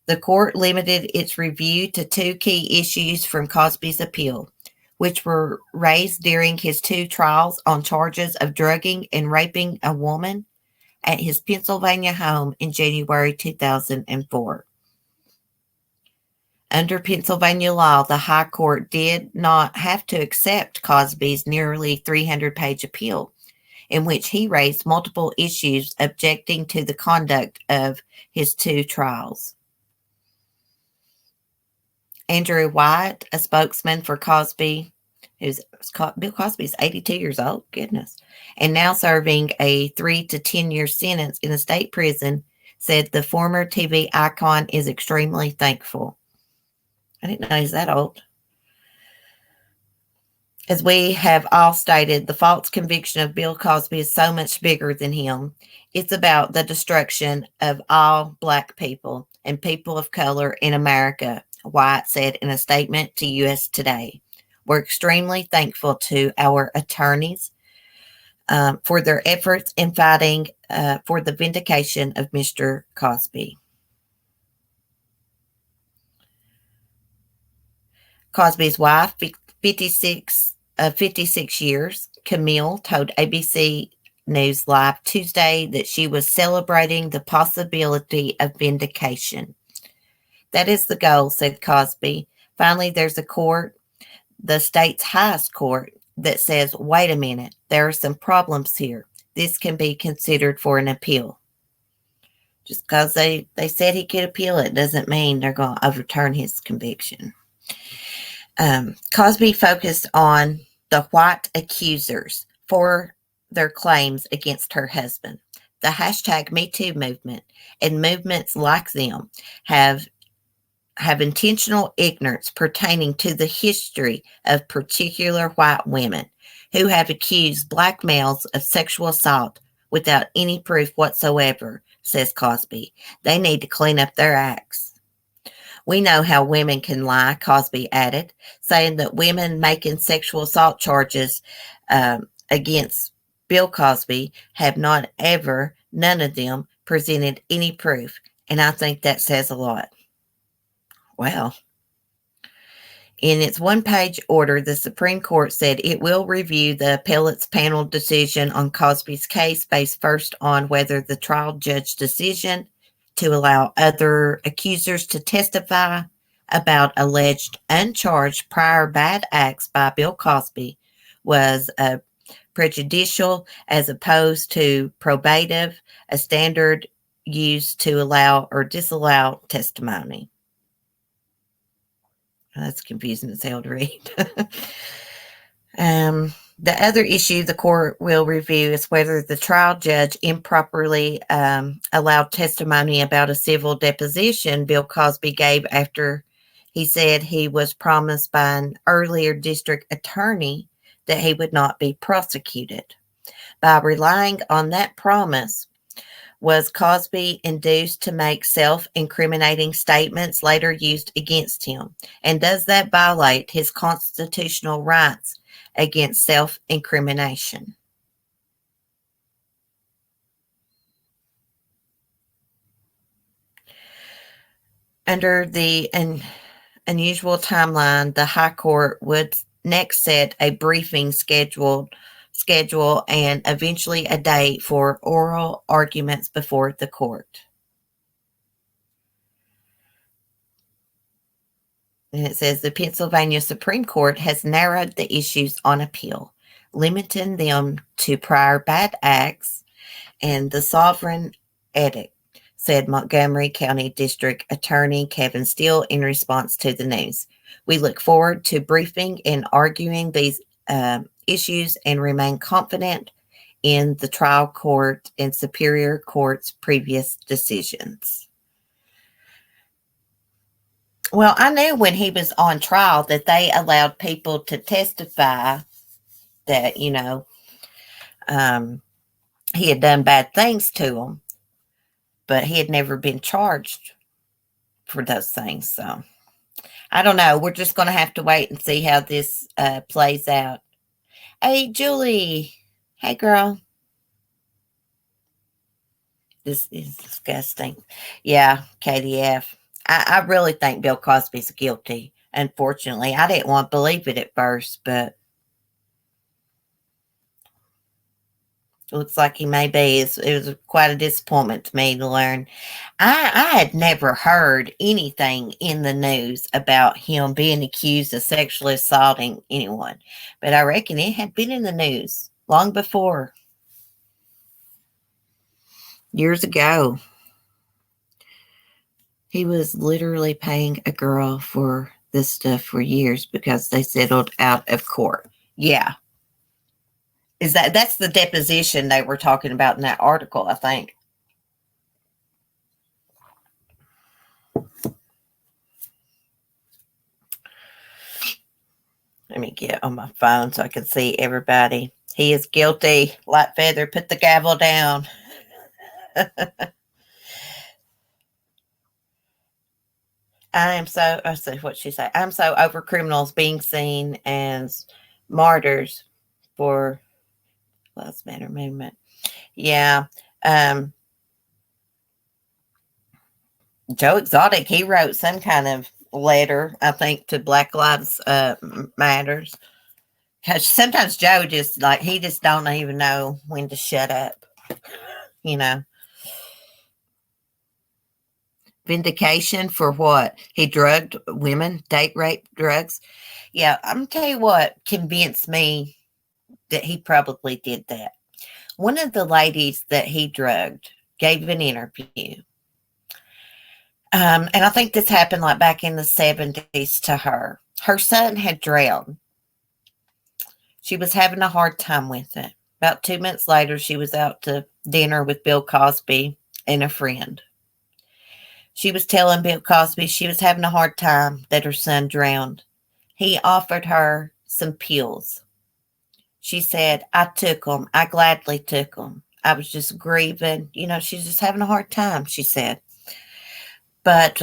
The court limited its review to two key issues from Cosby's appeal, which were raised during his two trials on charges of drugging and raping a woman at his Pennsylvania home in January 2004. Under Pennsylvania law, the High Court did not have to accept Cosby's nearly 300-page appeal, in which he raised multiple issues objecting to the conduct of his two trials. Andrew White, a spokesman for Cosby, Bill Cosby's 82 years old, goodness, and now serving a 3 to 10 year sentence in a state prison, said the former TV icon is extremely thankful. I didn't know he's that old. As we have all stated, the false conviction of Bill Cosby is so much bigger than him. It's about the destruction of all Black people and people of color in America, White said in a statement to U.S. Today. We're extremely thankful to our attorneys for their efforts in fighting for the vindication of Mr. Cosby. Cosby's wife, 56 years, Camille, told ABC News Live Tuesday that she was celebrating the possibility of vindication. That is the goal, said Cosby. Finally, there's a court, the state's highest court, that says, wait a minute, there are some problems here. This can be considered for an appeal. Just because they said he could appeal it doesn't mean they're going to overturn his conviction. Cosby focused on the white accusers for their claims against her husband. The hashtag #MeToo movement and movements like them have intentional ignorance pertaining to the history of particular white women who have accused Black males of sexual assault without any proof whatsoever, says Cosby. They need to clean up their acts. We know how women can lie, Cosby added, saying that women making sexual assault charges against Bill Cosby have not ever, none of them, presented any proof. And I think that says a lot. Well, in its one-page order, the Supreme Court said it will review the appellate's panel decision on Cosby's case based first on whether the trial judge's decision to allow other accusers to testify about alleged uncharged prior bad acts by Bill Cosby was prejudicial as opposed to probative, a standard used to allow or disallow testimony. That's confusing as hell to read. The other issue the court will review is whether the trial judge improperly allowed testimony about a civil deposition Bill Cosby gave after he said he was promised by an earlier district attorney that he would not be prosecuted. By relying on that promise, was Cosby induced to make self-incriminating statements later used against him? And does that violate his constitutional rights against self-incrimination? Under the unusual timeline, the High Court would next set a briefing schedule and eventually a date for oral arguments before the court. And it says the Pennsylvania Supreme Court has narrowed the issues on appeal, limiting them to prior bad acts and the sovereign edict, said Montgomery County District Attorney Kevin Steele in response to the news. We look forward to briefing and arguing these issues and remain confident in the trial court and Superior Court's previous decisions. Well, I knew when he was on trial that they allowed people to testify that, he had done bad things to them, but he had never been charged for those things. So I don't know. We're just going to have to wait and see how this plays out. Hey, Julie. Hey, girl. This is disgusting. Yeah, KDF. I really think Bill Cosby's guilty. Unfortunately, I didn't want to believe it at first, but looks like he may be. It was quite a disappointment to me to learn. I had never heard anything in the news about him being accused of sexually assaulting anyone, but I reckon it had been in the news long before, years ago. He was literally paying a girl for this stuff for years because they settled out of court. Yeah. That's the deposition they were talking about in that article, I think. Let me get on my phone so I can see everybody. He is guilty. Light Feather, put the gavel down. Let's see what she said. I'm so over criminals being seen as martyrs for Lives Matter movement. Yeah. Joe Exotic, he wrote some kind of letter, I think, to Black Lives Matters. Because sometimes Joe just he just don't even know when to shut up. Vindication for what? He drugged women, date rape, drugs. Yeah, I'm gonna tell you what convinced me that he probably did that. One of the ladies that he drugged gave an interview. And I think this happened back in the 70s to her. Her son had drowned. She was having a hard time with it. About 2 months later, she was out to dinner with Bill Cosby and a friend. She was telling Bill Cosby she was having a hard time that her son drowned. He offered her some pills. She said, I took them. I gladly took them. I was just grieving. She's just having a hard time, she said. But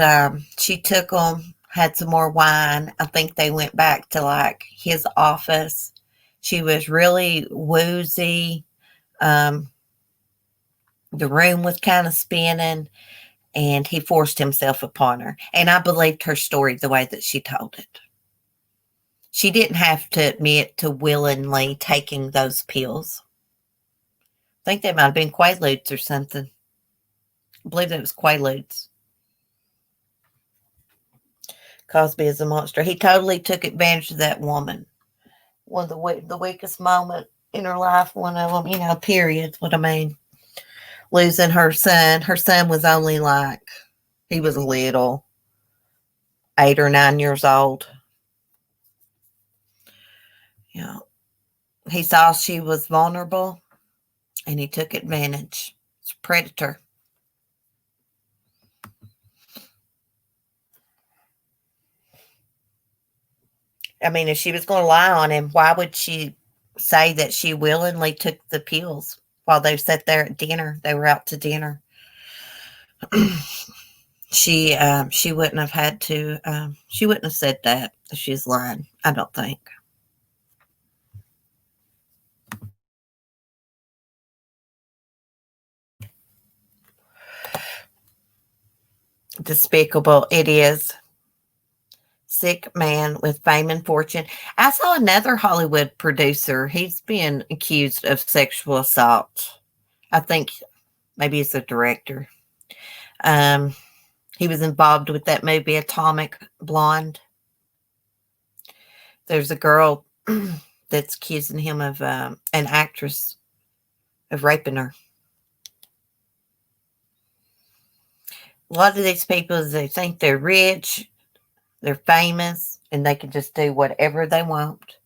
she took them, had some more wine. I think they went back to his office. She was really woozy. The room was kind of spinning, and he forced himself upon her. And I believed her story the way that she told it. She didn't have to admit to willingly taking those pills. I think they might have been Quaaludes or something. I believe it was Quaaludes. Cosby is a monster. He totally took advantage of that woman. One of the weakest moment in her life, one of them, period, what I mean. Losing her son. Her son was only he was little, 8 or 9 years old. He saw she was vulnerable, and he took advantage. It's a predator. I mean, if she was going to lie on him, why would she say that she willingly took the pills while they sat there at dinner? They were out to dinner. She wouldn't have had to. She wouldn't have said that if she's lying. I don't think. Despicable. It is. Sick man with fame and fortune. I saw another Hollywood producer. He's been accused of sexual assault. I think maybe he's a director. He was involved with that movie Atomic Blonde. There's a girl that's accusing him of an actress of raping her. A lot of these people, they think they're rich, they're famous, and they can just do whatever they want.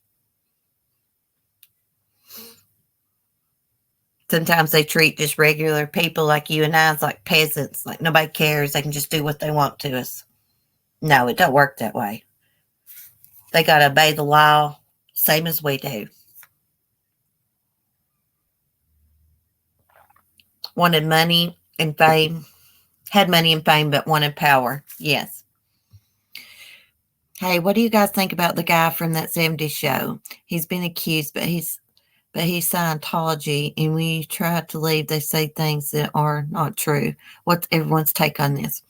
Sometimes they treat just regular people like you and I as like peasants, like nobody cares. They can just do what they want to us. No, it don't work that way. They got to obey the law, same as we do. Wanted money and fame, had money and fame, but wanted power. Yes. Hey, what do you guys think about the guy from that '70s show? He's been accused, but he's Scientology, and when you try to leave, they say things that are not true. What's everyone's take on this?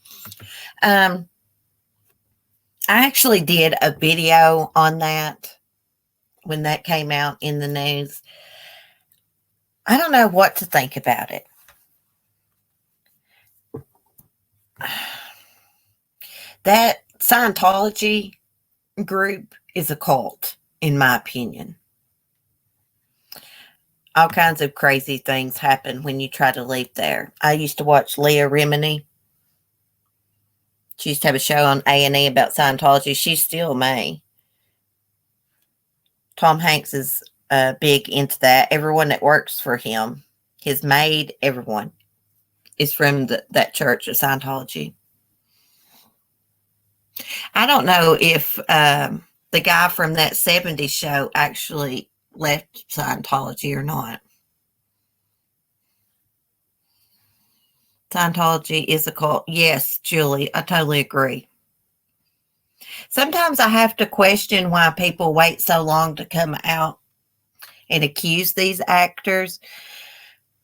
I actually did a video on that when that came out in the news. I don't know what to think about it. That Scientology group is a cult, in my opinion. All kinds of crazy things happen when you try to leave there. I used to watch Leah Remini. She used to have a show on A&E about Scientology. She's still May. Tom Hanks is big into that. Everyone that works for him, his maid, everyone is from that church of Scientology. I don't know if the guy from that '70s show actually left Scientology or not. Scientology is a cult. Yes, Julie, I totally agree. Sometimes I have to question why people wait so long to come out and accuse these actors.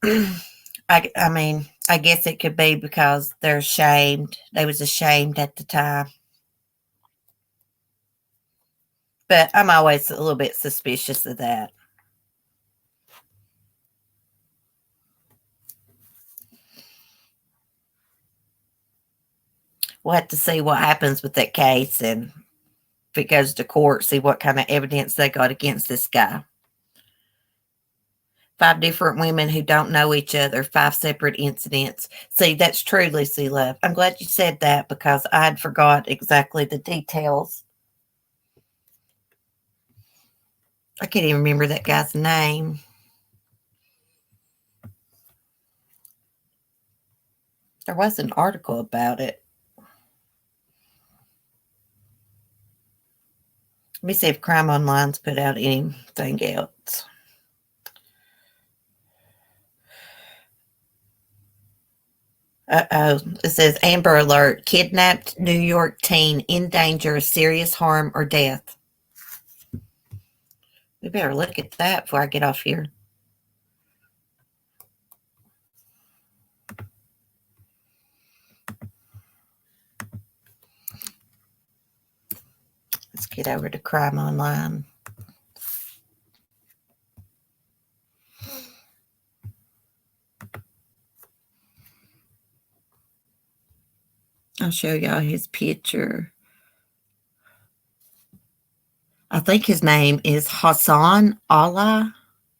I mean, I guess it could be because they're ashamed. They was ashamed at the time. But I'm always a little bit suspicious of that. We'll have to see what happens with that case, and if it goes to court, see what kind of evidence they got against this guy. 5 different women who don't know each other, 5 separate incidents. See, that's true, Lucy Love. I'm glad you said that because I had forgot exactly the details. I can't even remember that guy's name. There was an article about it. Let me see if Crime Online's put out anything else. Uh-oh. It says Amber Alert. Kidnapped New York teen in danger of serious harm or death. We better look at that before I get off here. Let's get over to Crime Online. I'll show y'all his picture. I think his name is Hassan Allah.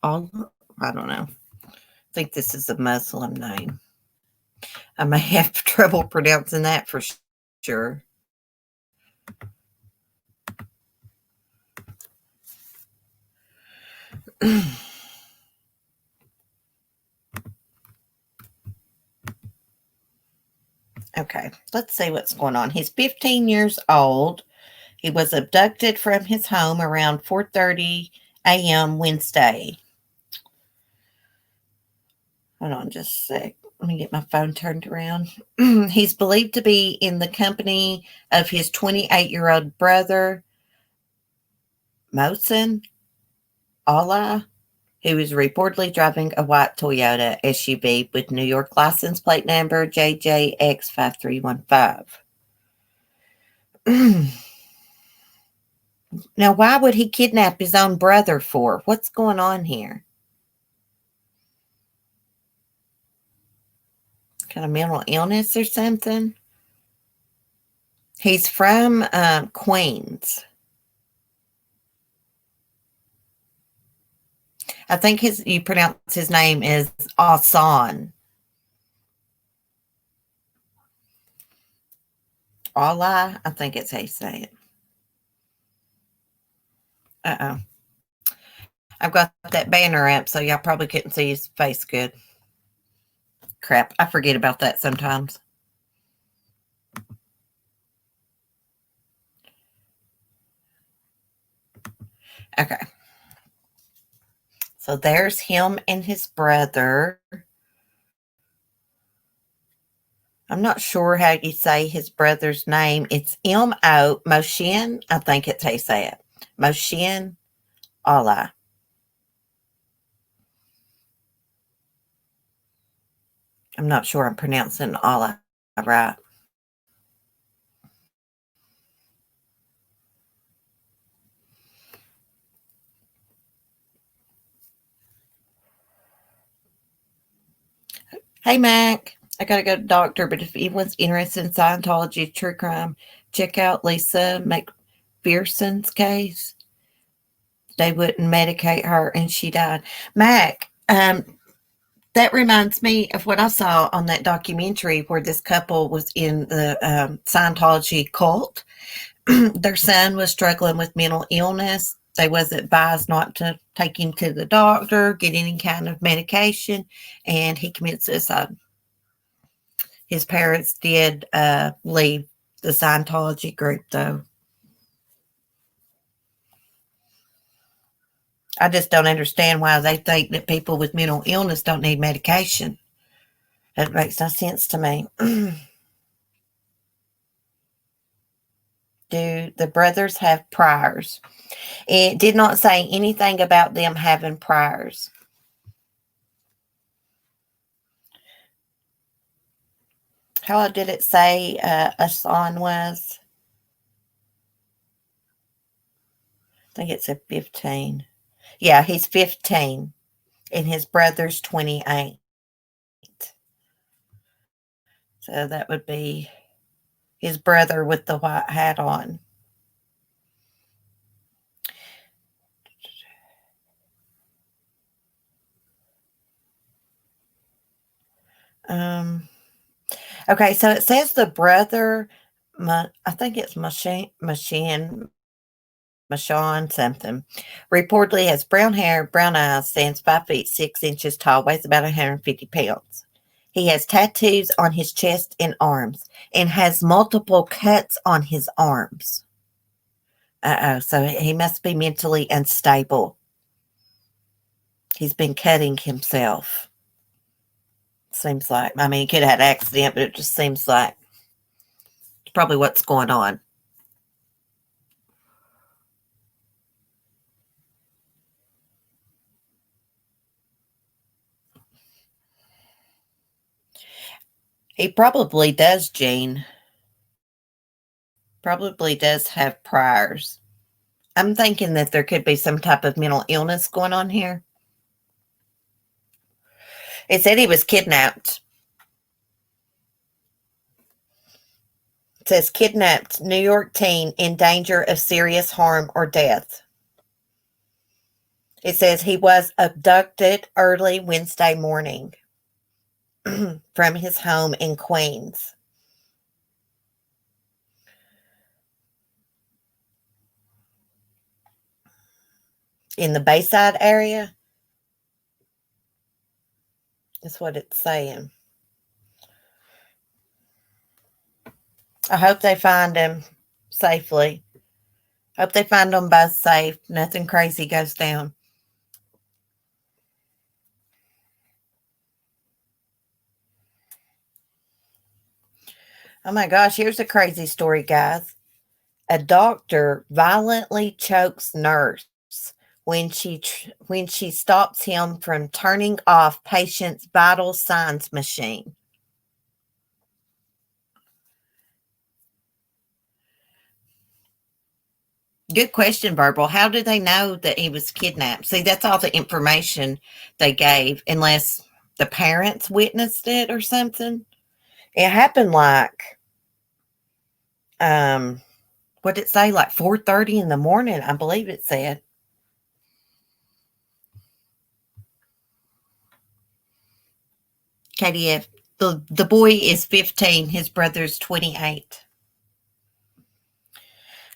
Allah? I don't know. I think this is a Muslim name. I may have trouble pronouncing that for sure. Okay, let's see what's going on. He's 15 years old. He was abducted from his home around 4:30 a.m. Wednesday. Hold on just a sec. Let me get my phone turned around. He's believed to be in the company of his 28-year-old brother, Mohsen Allah, who is reportedly driving a white Toyota SUV with New York license plate number JJX5315. Now, why would he kidnap his own brother for? What's going on here? Kind of mental illness or something? He's from Queens. I think you pronounce his name is Asan. Allah, I think it's how you say it. Uh-oh. I've got that banner up, so y'all probably couldn't see his face good. Crap, I forget about that sometimes. Okay. So there's him and his brother. I'm not sure how you say his brother's name. It's M-O, Moshin. I think it's how you say it. Moshin Allah. I'm not sure I'm pronouncing Allah right. Hey, Mac. I got to go to the doctor, but if anyone's interested in Scientology, true crime, check out Lisa McPherson's case. They wouldn't medicate her, and she died. Mac, that reminds me of what I saw on that documentary where this couple was in the Scientology cult. Their son was struggling with mental illness. They was advised not to take him to the doctor, get any kind of medication, and he committed suicide. His parents did leave the Scientology group, though. I just don't understand why they think that people with mental illness don't need medication. That makes no sense to me. Do the brothers have priors? It did not say anything about them having priors. How old did it say Asan was? I think it said 15. Yeah, he's 15, and his brother's 28. So that would be his brother with the white hat on. Okay, so it says the brother, I think it's Machine something, reportedly has brown hair, brown eyes, stands 5 feet 6 inches tall, weighs about 150 pounds. He has tattoos on his chest and arms and has multiple cuts on his arms. So he must be mentally unstable. He's been cutting himself. Seems like, I mean, he could have had an accident, but it just seems like it's probably what's going on. He probably does, Gene. Probably does have priors. I'm thinking that there could be some type of mental illness going on here. It said he was kidnapped. It says kidnapped New York teen in danger of serious harm or death. It says he was abducted early Wednesday morning from his home in Queens. In the Bayside area. That's what it's saying. I hope they find him safely. Hope they find them both safe. Nothing crazy goes down. Oh my gosh, here's a crazy story, guys. A doctor violently chokes nurse when she stops him from turning off patient's vital signs machine. Good question, Verbal. How do they know that he was kidnapped? See, that's all the information they gave, unless the parents witnessed it or something. It happened like, what did it say? Like 4:30 in the morning, I believe it said. KDF. The boy is 15. His brother's 28.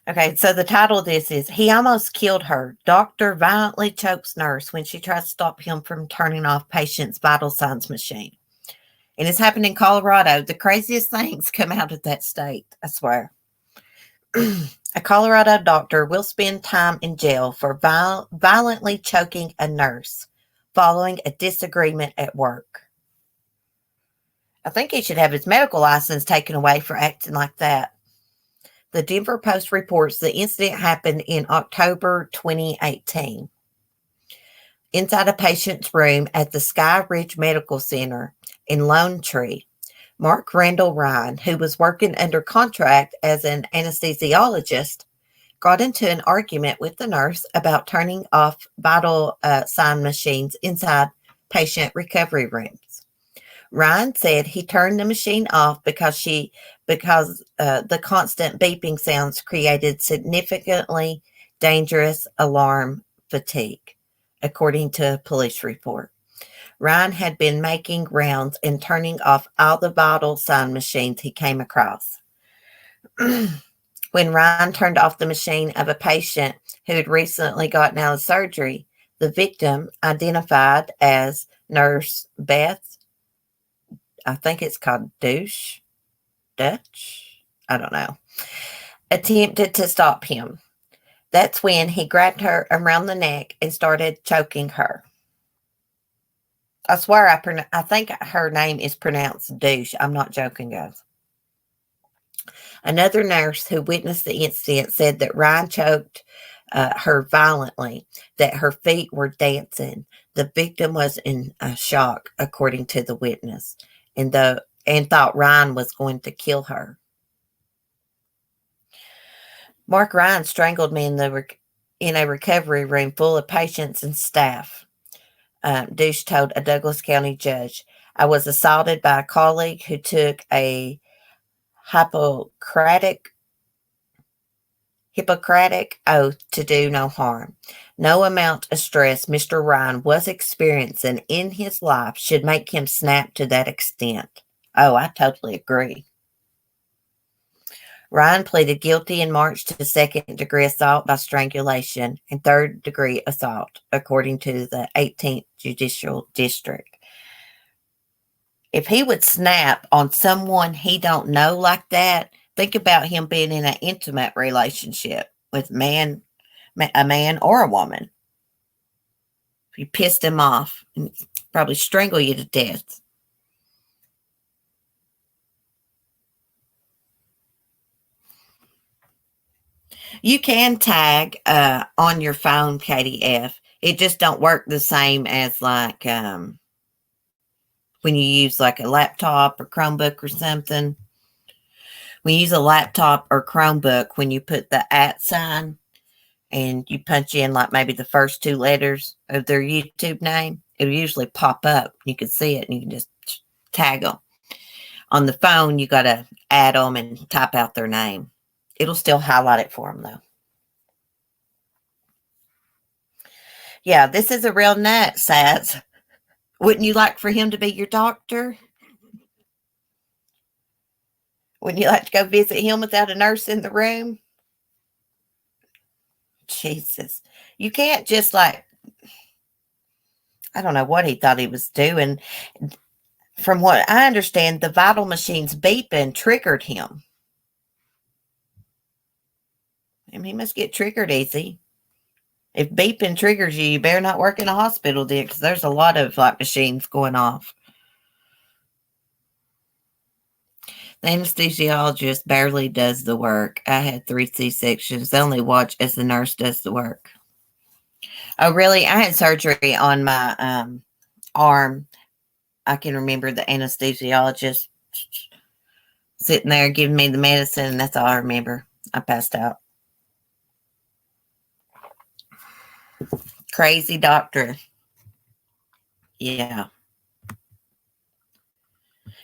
Okay, so the title of this is He Almost Killed Her. Doctor violently chokes nurse when she tries to stop him from turning off patient's vital signs machine. And it's happened in Colorado. The craziest things come out of that state, I swear. A Colorado doctor will spend time in jail for violently choking a nurse following a disagreement at work. I think he should have his medical license taken away for acting like that. The Denver Post reports the incident happened in October 2018. Inside a patient's room at the Sky Ridge Medical Center in Lone Tree, Mark Randall Ryan, who was working under contract as an anesthesiologist, got into an argument with the nurse about turning off vital sign machines inside patient recovery rooms. Ryan said he turned the machine off because the constant beeping sounds created significantly dangerous alarm fatigue, according to a police report. Ryan had been making rounds and turning off all the vital sign machines he came across. When Ryan turned off the machine of a patient who had recently gotten out of surgery, the victim, identified as Nurse Beth, I think it's called Dutch, I don't know, attempted to stop him. That's when he grabbed her around the neck and started choking her. I swear I think her name is pronounced douche. I'm not joking, guys. Another nurse who witnessed the incident said that Ryan choked her violently, that her feet were dancing. The victim was in shock, according to the witness, and thought Ryan was going to kill her. Mark Ryan strangled me in a recovery room full of patients and staff. Douche told a Douglas County judge. I was assaulted by a colleague who took a Hippocratic oath to do no harm. No amount of stress Mr. Ryan was experiencing in his life should make him snap to that extent. Oh, I totally agree. Ryan pleaded guilty in March to second-degree assault by strangulation and third-degree assault, according to the 18th Judicial District. If he would snap on someone he don't know like that, think about him being in an intimate relationship with a man or a woman. If you pissed him off, and probably strangle you to death. You can tag on your phone, KDF. It just don't work the same as like when you use like a laptop or Chromebook or something. When you use a laptop or Chromebook, when you put the @ sign and you punch in like maybe the first two letters of their YouTube name, it'll usually pop up. You can see it and you can just tag them. On the phone, you got to add them and type out their name. It'll still highlight it for them, though. Yeah, this is a real nut, Sats. Wouldn't you like for him to be your doctor? Wouldn't you like to go visit him without a nurse in the room? Jesus. You can't just like, I don't know what he thought he was doing. From what I understand, the vital machine's beeping triggered him. I mean, he must get triggered easy. If beeping triggers you, you better not work in a hospital, dear, because there's a lot of like machines going off. The anesthesiologist barely does the work. I had 3 C-sections. They only watch as the nurse does the work. Oh, really? I had surgery on my arm. I can remember the anesthesiologist sitting there giving me the medicine, and that's all I remember. I passed out. Crazy doctor. Yeah.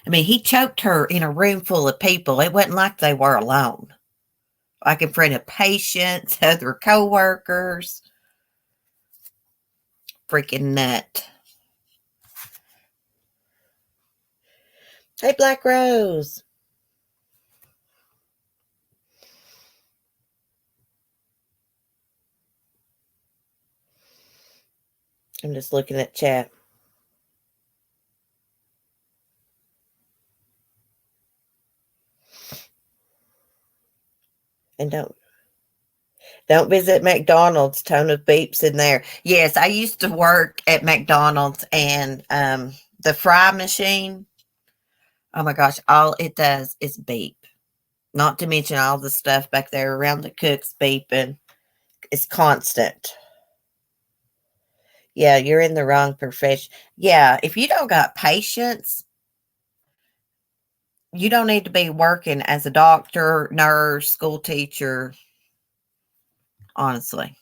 I mean, he choked her in a room full of people. It wasn't like they were alone. Like in front of patients, other coworkers. Freaking nut. Hey, Black Rose. I'm just looking at chat. And don't visit McDonald's. Tone of beeps in there. Yes, I used to work at McDonald's, and the fry machine. Oh my gosh, all it does is beep. Not to mention all the stuff back there around the cooks beeping. It's constant. Yeah, you're in the wrong profession. Yeah, if you don't got patience, you don't need to be working as a doctor, nurse, school teacher, honestly.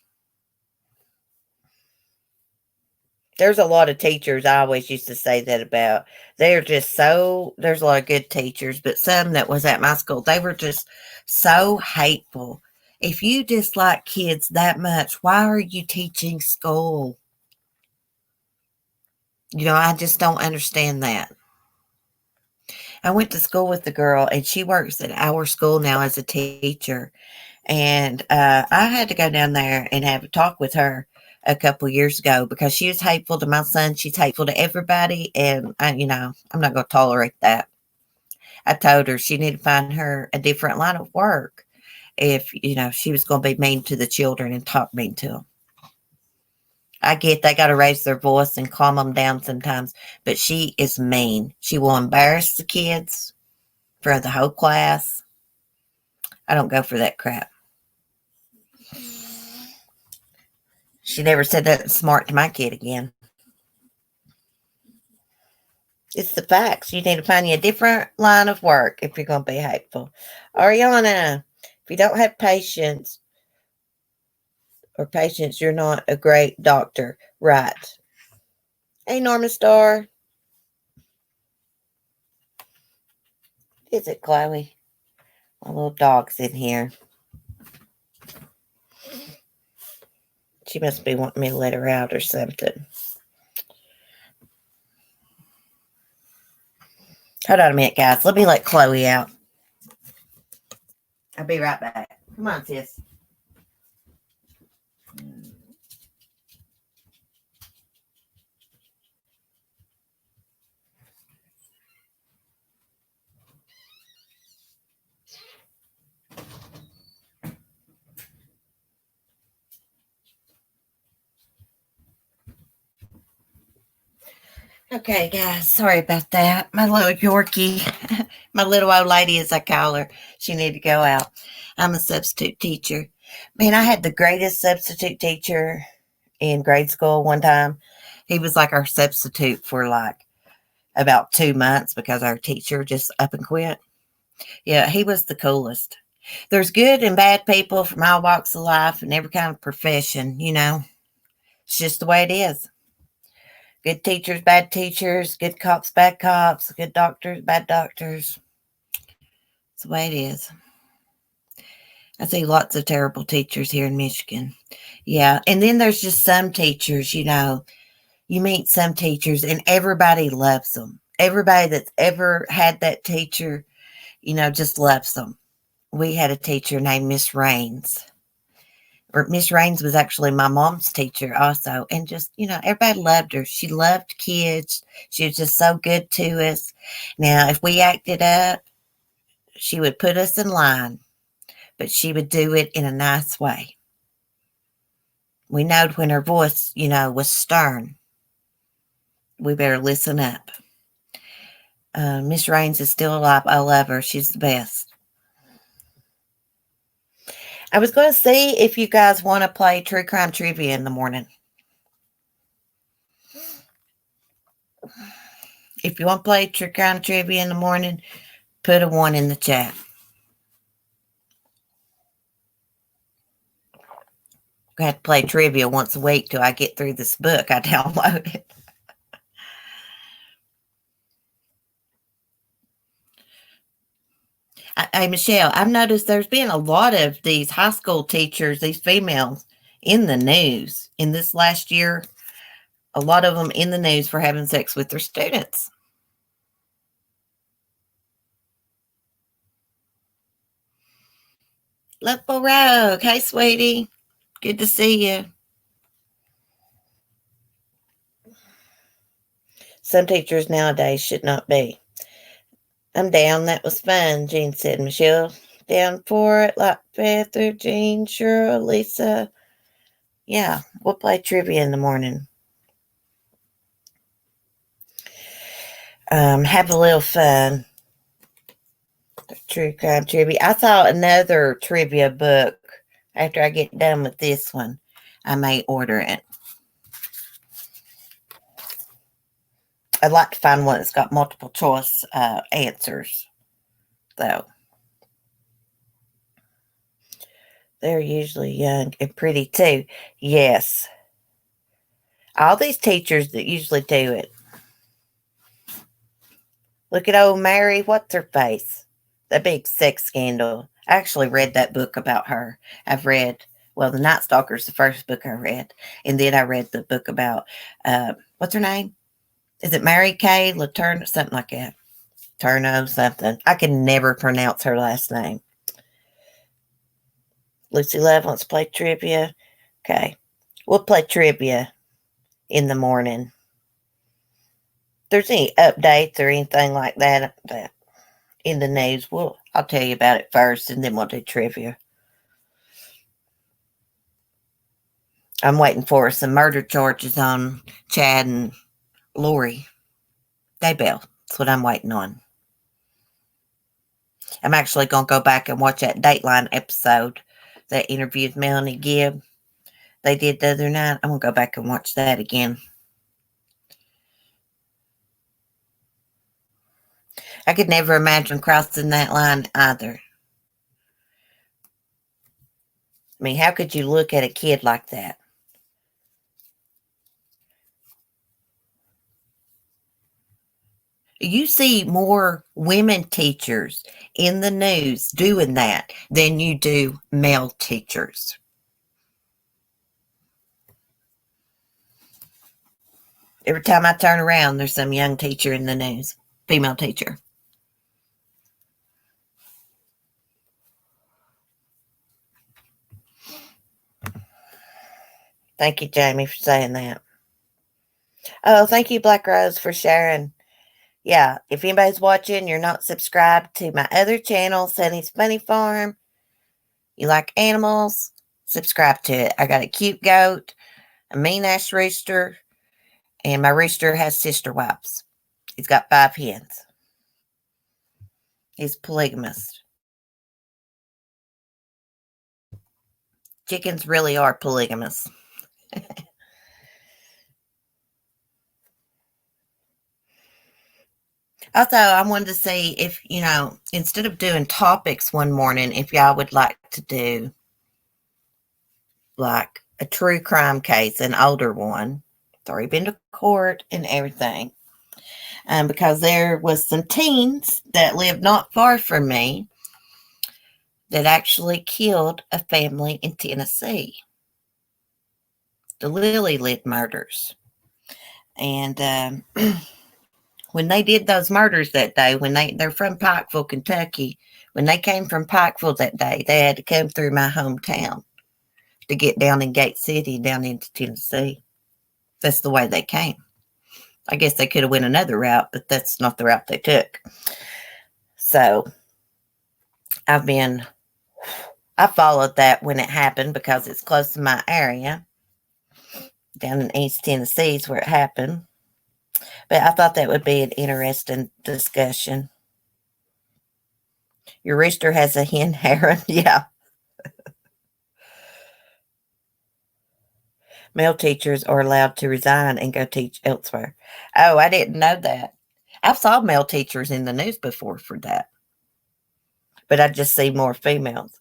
There's a lot of teachers I always used to say that about. They're just so, there's a lot of good teachers, but some that was at my school, they were just so hateful. If you dislike kids that much, why are you teaching school? I just don't understand that. I went to school with the girl, and she works at our school now as a teacher. And I had to go down there and have a talk with her a couple years ago because she was hateful to my son. She's hateful to everybody. And, I'm not going to tolerate that. I told her she needed to find her a different line of work if, she was going to be mean to the children and talk mean to them. I get they got to raise their voice and calm them down sometimes, but she is mean. She will embarrass the kids for the whole class. I don't go for that crap. She never said that smart to my kid again. It's the facts. You need to find you a different line of work if you're going to be hateful. Ariana, if you don't have patience, you're not a great doctor. Right. Hey, Norma Star. Is it Chloe? My little dog's in here. She must be wanting me to let her out or something. Hold on a minute, guys. Let me let Chloe out. I'll be right back. Come on, sis. Okay, guys, sorry about that. My little Yorkie, my little old lady, as I call her, she needed to go out. I'm a substitute teacher. Man, I had the greatest substitute teacher in grade school one time. He was like our substitute for like about 2 months because our teacher just up and quit. Yeah, he was the coolest. There's good and bad people from all walks of life and every kind of profession, It's just the way it is. Good teachers, bad teachers, good cops, bad cops, good doctors, bad doctors. It's the way it is. I see lots of terrible teachers here in Michigan. Yeah. And then there's just some teachers, you meet some teachers and everybody loves them. Everybody that's ever had that teacher, just loves them. We had a teacher named Miss Raines. Or Miss Raines was actually my mom's teacher also. And just, everybody loved her. She loved kids. She was just so good to us. Now, if we acted up, she would put us in line, but she would do it in a nice way. We knowed when her voice, was stern. We better listen up. Miss Raines is still alive. I love her. She's the best. I was going to see if you guys want to play True Crime Trivia in the morning. If you want to play True Crime Trivia in the morning, put a 1 in the chat. I have to play trivia once a week till I get through this book I downloaded. Hey, Michelle, I've noticed there's been a lot of these high school teachers, these females, in the news in this last year. A lot of them in the news for having sex with their students. Local Rogue. Hey, sweetie. Good to see you. Some teachers nowadays should not be. I'm down. That was fun, Jean said. Michelle, down for it, like Feather, Jean, Cheryl, Lisa. Yeah, we'll play trivia in the morning. Have a little fun. True crime trivia. I saw another trivia book after I get done with this one. I may order it. I'd like to find one that's got multiple choice answers, though. They're usually young and pretty, too. Yes. All these teachers that usually do it. Look at old Mary, what's her face? The big sex scandal. I actually read that book about her. The Night Stalker's the first book I read. And then I read the book about, what's her name? Is it Mary Kay Letourneau? Something like that. Turno something. I can never pronounce her last name. Lucy Love wants to play trivia. Okay. We'll play trivia in the morning. If there's any updates or anything like that in the news, I'll tell you about it first, and then we'll do trivia. I'm waiting for some murder charges on Chad and Lori Daybell. That's what I'm waiting on. I'm actually going to go back and watch that Dateline episode that interviewed Melanie Gibb they did the other night. I'm going to go back and watch that again. I could never imagine crossing that line either. I mean, how could you look at a kid like that? You see more women teachers in the news doing that than you do male teachers. Every time I turn around, there's some young teacher in the news, female teacher. Thank you, Jamie, for saying that. Oh, thank you, Black Rose, for sharing. Yeah, if anybody's watching, you're not subscribed to my other channel, Sunny's Funny Farm, you like animals, subscribe to it. I got a cute goat, a mean-ass rooster, and my rooster has sister wives. He's got 5 hens. He's polygamous. Chickens really are polygamous. Also, I wanted to see if, instead of doing topics one morning, if y'all would like to do like a true crime case, an older one. It's already been to court and everything. Because there was some teens that lived not far from me that actually killed a family in Tennessee. The Lily Lid murders. And when they did those murders that day, they're from Pikeville, Kentucky. When they came from Pikeville that day, they had to come through my hometown to get down in Gate City, down into Tennessee. That's the way they came. I guess they could have went another route, but that's not the route they took. So I followed that when it happened because it's close to my area. Down in East Tennessee is where it happened. But I thought that would be an interesting discussion. Your rooster has a hen harem? Yeah. Male teachers are allowed to resign and go teach elsewhere. Oh, I didn't know that. I've saw male teachers in the news before for that. But I just see more females.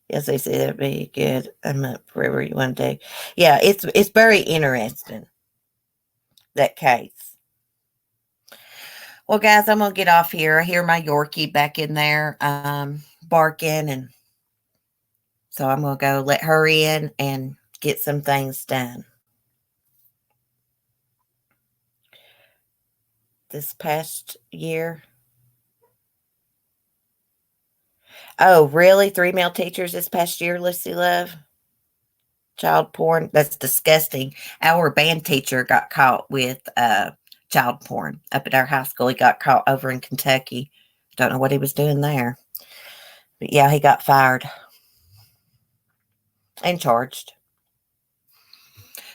Yes, they say that'd be good. I'm up for whatever you want to do. Yeah, it's very interesting, that case. Well, guys, I'm going to get off here. I hear my Yorkie back in there barking, and so I'm going to go let her in and get some things done. This past year. Oh, really? 3 male teachers this past year, Lucy Love? Child porn. That's disgusting. Our band teacher got caught with child porn up at our high school. He got caught over in Kentucky. Don't know what he was doing there. But yeah, he got fired and charged.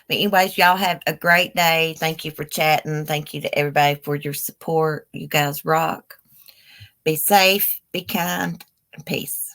But anyways, y'all have a great day. Thank you for chatting. Thank you to everybody for your support. You guys rock. Be safe, be kind, and peace.